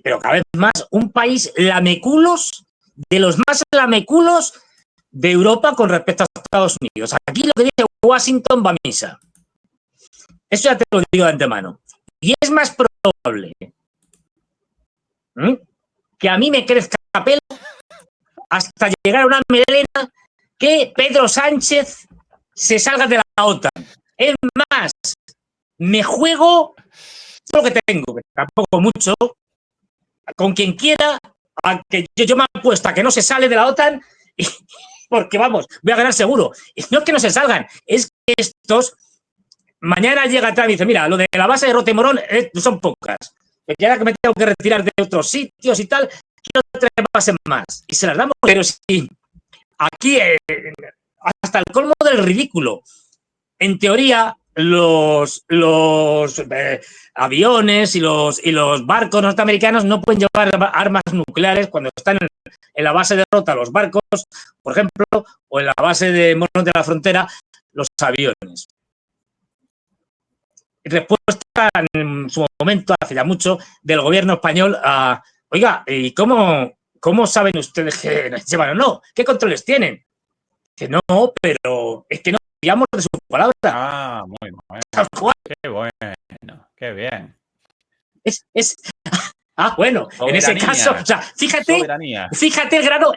pero cada vez más, un país lameculos, de los más lameculos de Europa con respecto a Estados Unidos. Aquí lo que dice Washington va a misa. Eso ya te lo digo de antemano. Y es más probable que a mí me crezca pelo hasta llegar a una melena que Pedro Sánchez se salga de la OTAN. Es más, me juego todo lo que tengo, que tampoco mucho, con quien quiera, a que yo me apuesto a que no se sale de la OTAN, porque vamos, voy a ganar seguro. Y no es que no se salgan, es que estos, mañana llega Trump y dice, mira, lo de la base de Rota y Morón son pocas, porque ahora que me tengo que retirar de otros sitios y tal, quiero 3 bases más, y se las damos, pero sí, aquí, hasta el colmo del ridículo. En teoría, los aviones y los barcos norteamericanos no pueden llevar armas nucleares cuando están en la base de Rota los barcos, por ejemplo, o en la base de Morón de la Frontera los aviones. Respuesta en su momento, hace ya mucho, del gobierno español a, oiga, ¿y cómo saben ustedes que llevan o no? ¿Qué controles tienen? Que no, pero es que no fiamos de su palabra. Ah, muy bueno. Tal cual. Qué bueno, qué bien. Bueno, Soberanía. En ese caso, o sea, fíjate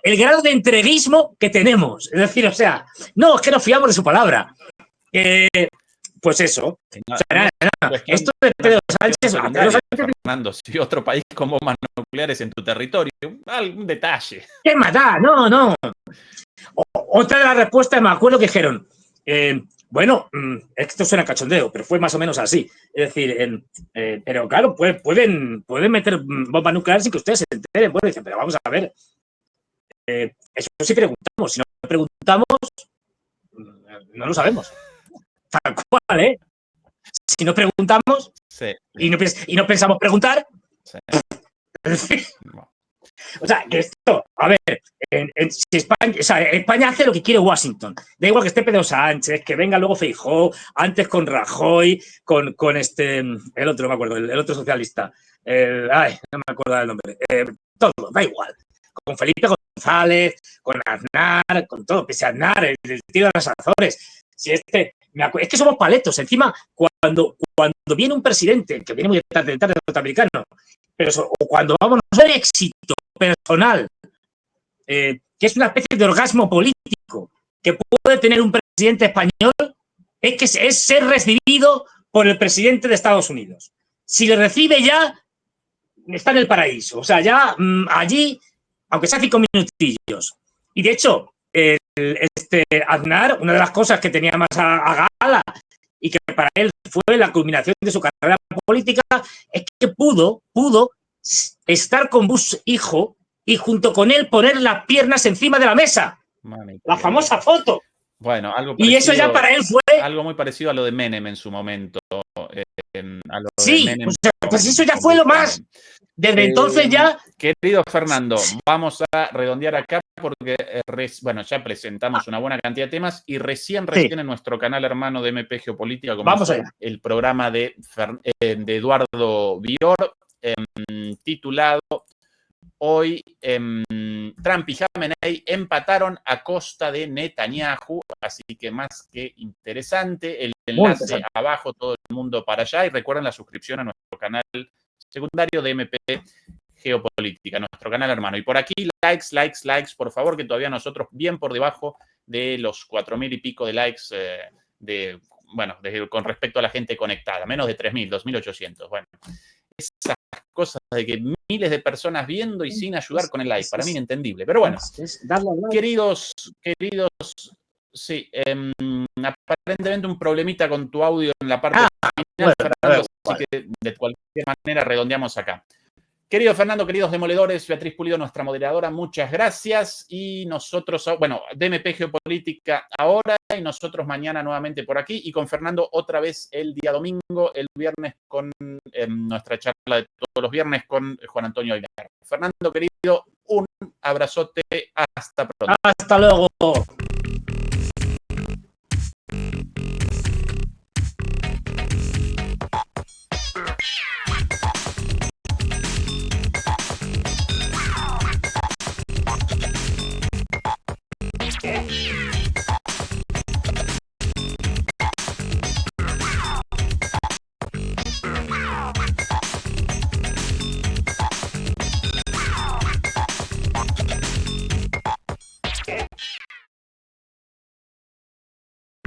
el grado de entreguismo que tenemos. Es decir, o sea, no, es que nos fiamos de su palabra. Pues eso. No, o sea, nada. Esto de Pedro Sánchez. Fernando, si otro país con bombas nucleares en tu territorio, algún detalle. ¿Qué más da? No. Otra de las respuestas, me acuerdo que dijeron, bueno, esto suena cachondeo, pero fue más o menos así. Es decir, pero claro, pueden meter bombas nucleares sin que ustedes se enteren. Bueno, dicen, pero vamos a ver. Eso sí preguntamos. Si no preguntamos, no lo sabemos. Tal cual, ¿eh? Si no preguntamos y no pensamos preguntar. O sea, que esto, a ver, si España hace lo que quiere Washington. Da igual que esté Pedro Sánchez, que venga luego Feijóo, antes con Rajoy, con el otro, no me acuerdo, el otro socialista. No me acuerdo del nombre. Todo, da igual. Con Felipe González, con Aznar, con todo, pese a Aznar, el tío de las Azores. Si es que somos paletos. Encima, cuando viene un presidente, que viene muy tarde norteamericano, o cuando vamos a ver éxito personal, que es una especie de orgasmo político que puede tener un presidente español, es ser recibido por el presidente de Estados Unidos. Si le recibe ya, está en el paraíso. O sea, ya allí, aunque sea 5 minutillos. Y de hecho, Aznar, una de las cosas que tenía más a gala y que para él fue la culminación de su carrera política, es que pudo estar con Bush hijo y junto con él poner las piernas encima de la mesa. La famosa foto. Bueno, algo parecido, y eso ya para él fue... Algo muy parecido a lo de Menem en su momento. Menem, pues eso ya fue lo más... Desde entonces ya... Querido Fernando, vamos a redondear acá porque, bueno, ya presentamos una buena cantidad de temas y recién en nuestro canal hermano de MP Geopolítica comenzó el programa de Eduardo Bior, titulado Hoy Trump y Khamenei empataron a costa de Netanyahu, así que más que interesante. El enlace abajo, todo el mundo para allá. Y recuerden la suscripción a nuestro canal secundario de MP Geopolítica, nuestro canal hermano. Y por aquí, likes, por favor, que todavía nosotros bien por debajo de los 4.000 y pico de likes con respecto a la gente conectada. Menos de 3.000, 2.800. Bueno, esas cosas de que miles de personas viendo y sin ayudar con el like, para mí inentendible. Pero bueno, queridos, sí, aparentemente un problemita con tu audio en la parte final, Fernando, así que de cualquier manera redondeamos acá. Querido Fernando, queridos demoledores, Beatriz Pulido, nuestra moderadora, muchas gracias. Y nosotros, bueno, DMP Geopolítica ahora y nosotros mañana nuevamente por aquí. Y con Fernando otra vez el día domingo, el viernes con nuestra charla de todos los viernes con Juan Antonio Aguilar. Fernando, querido, un abrazote. Hasta pronto. Hasta luego.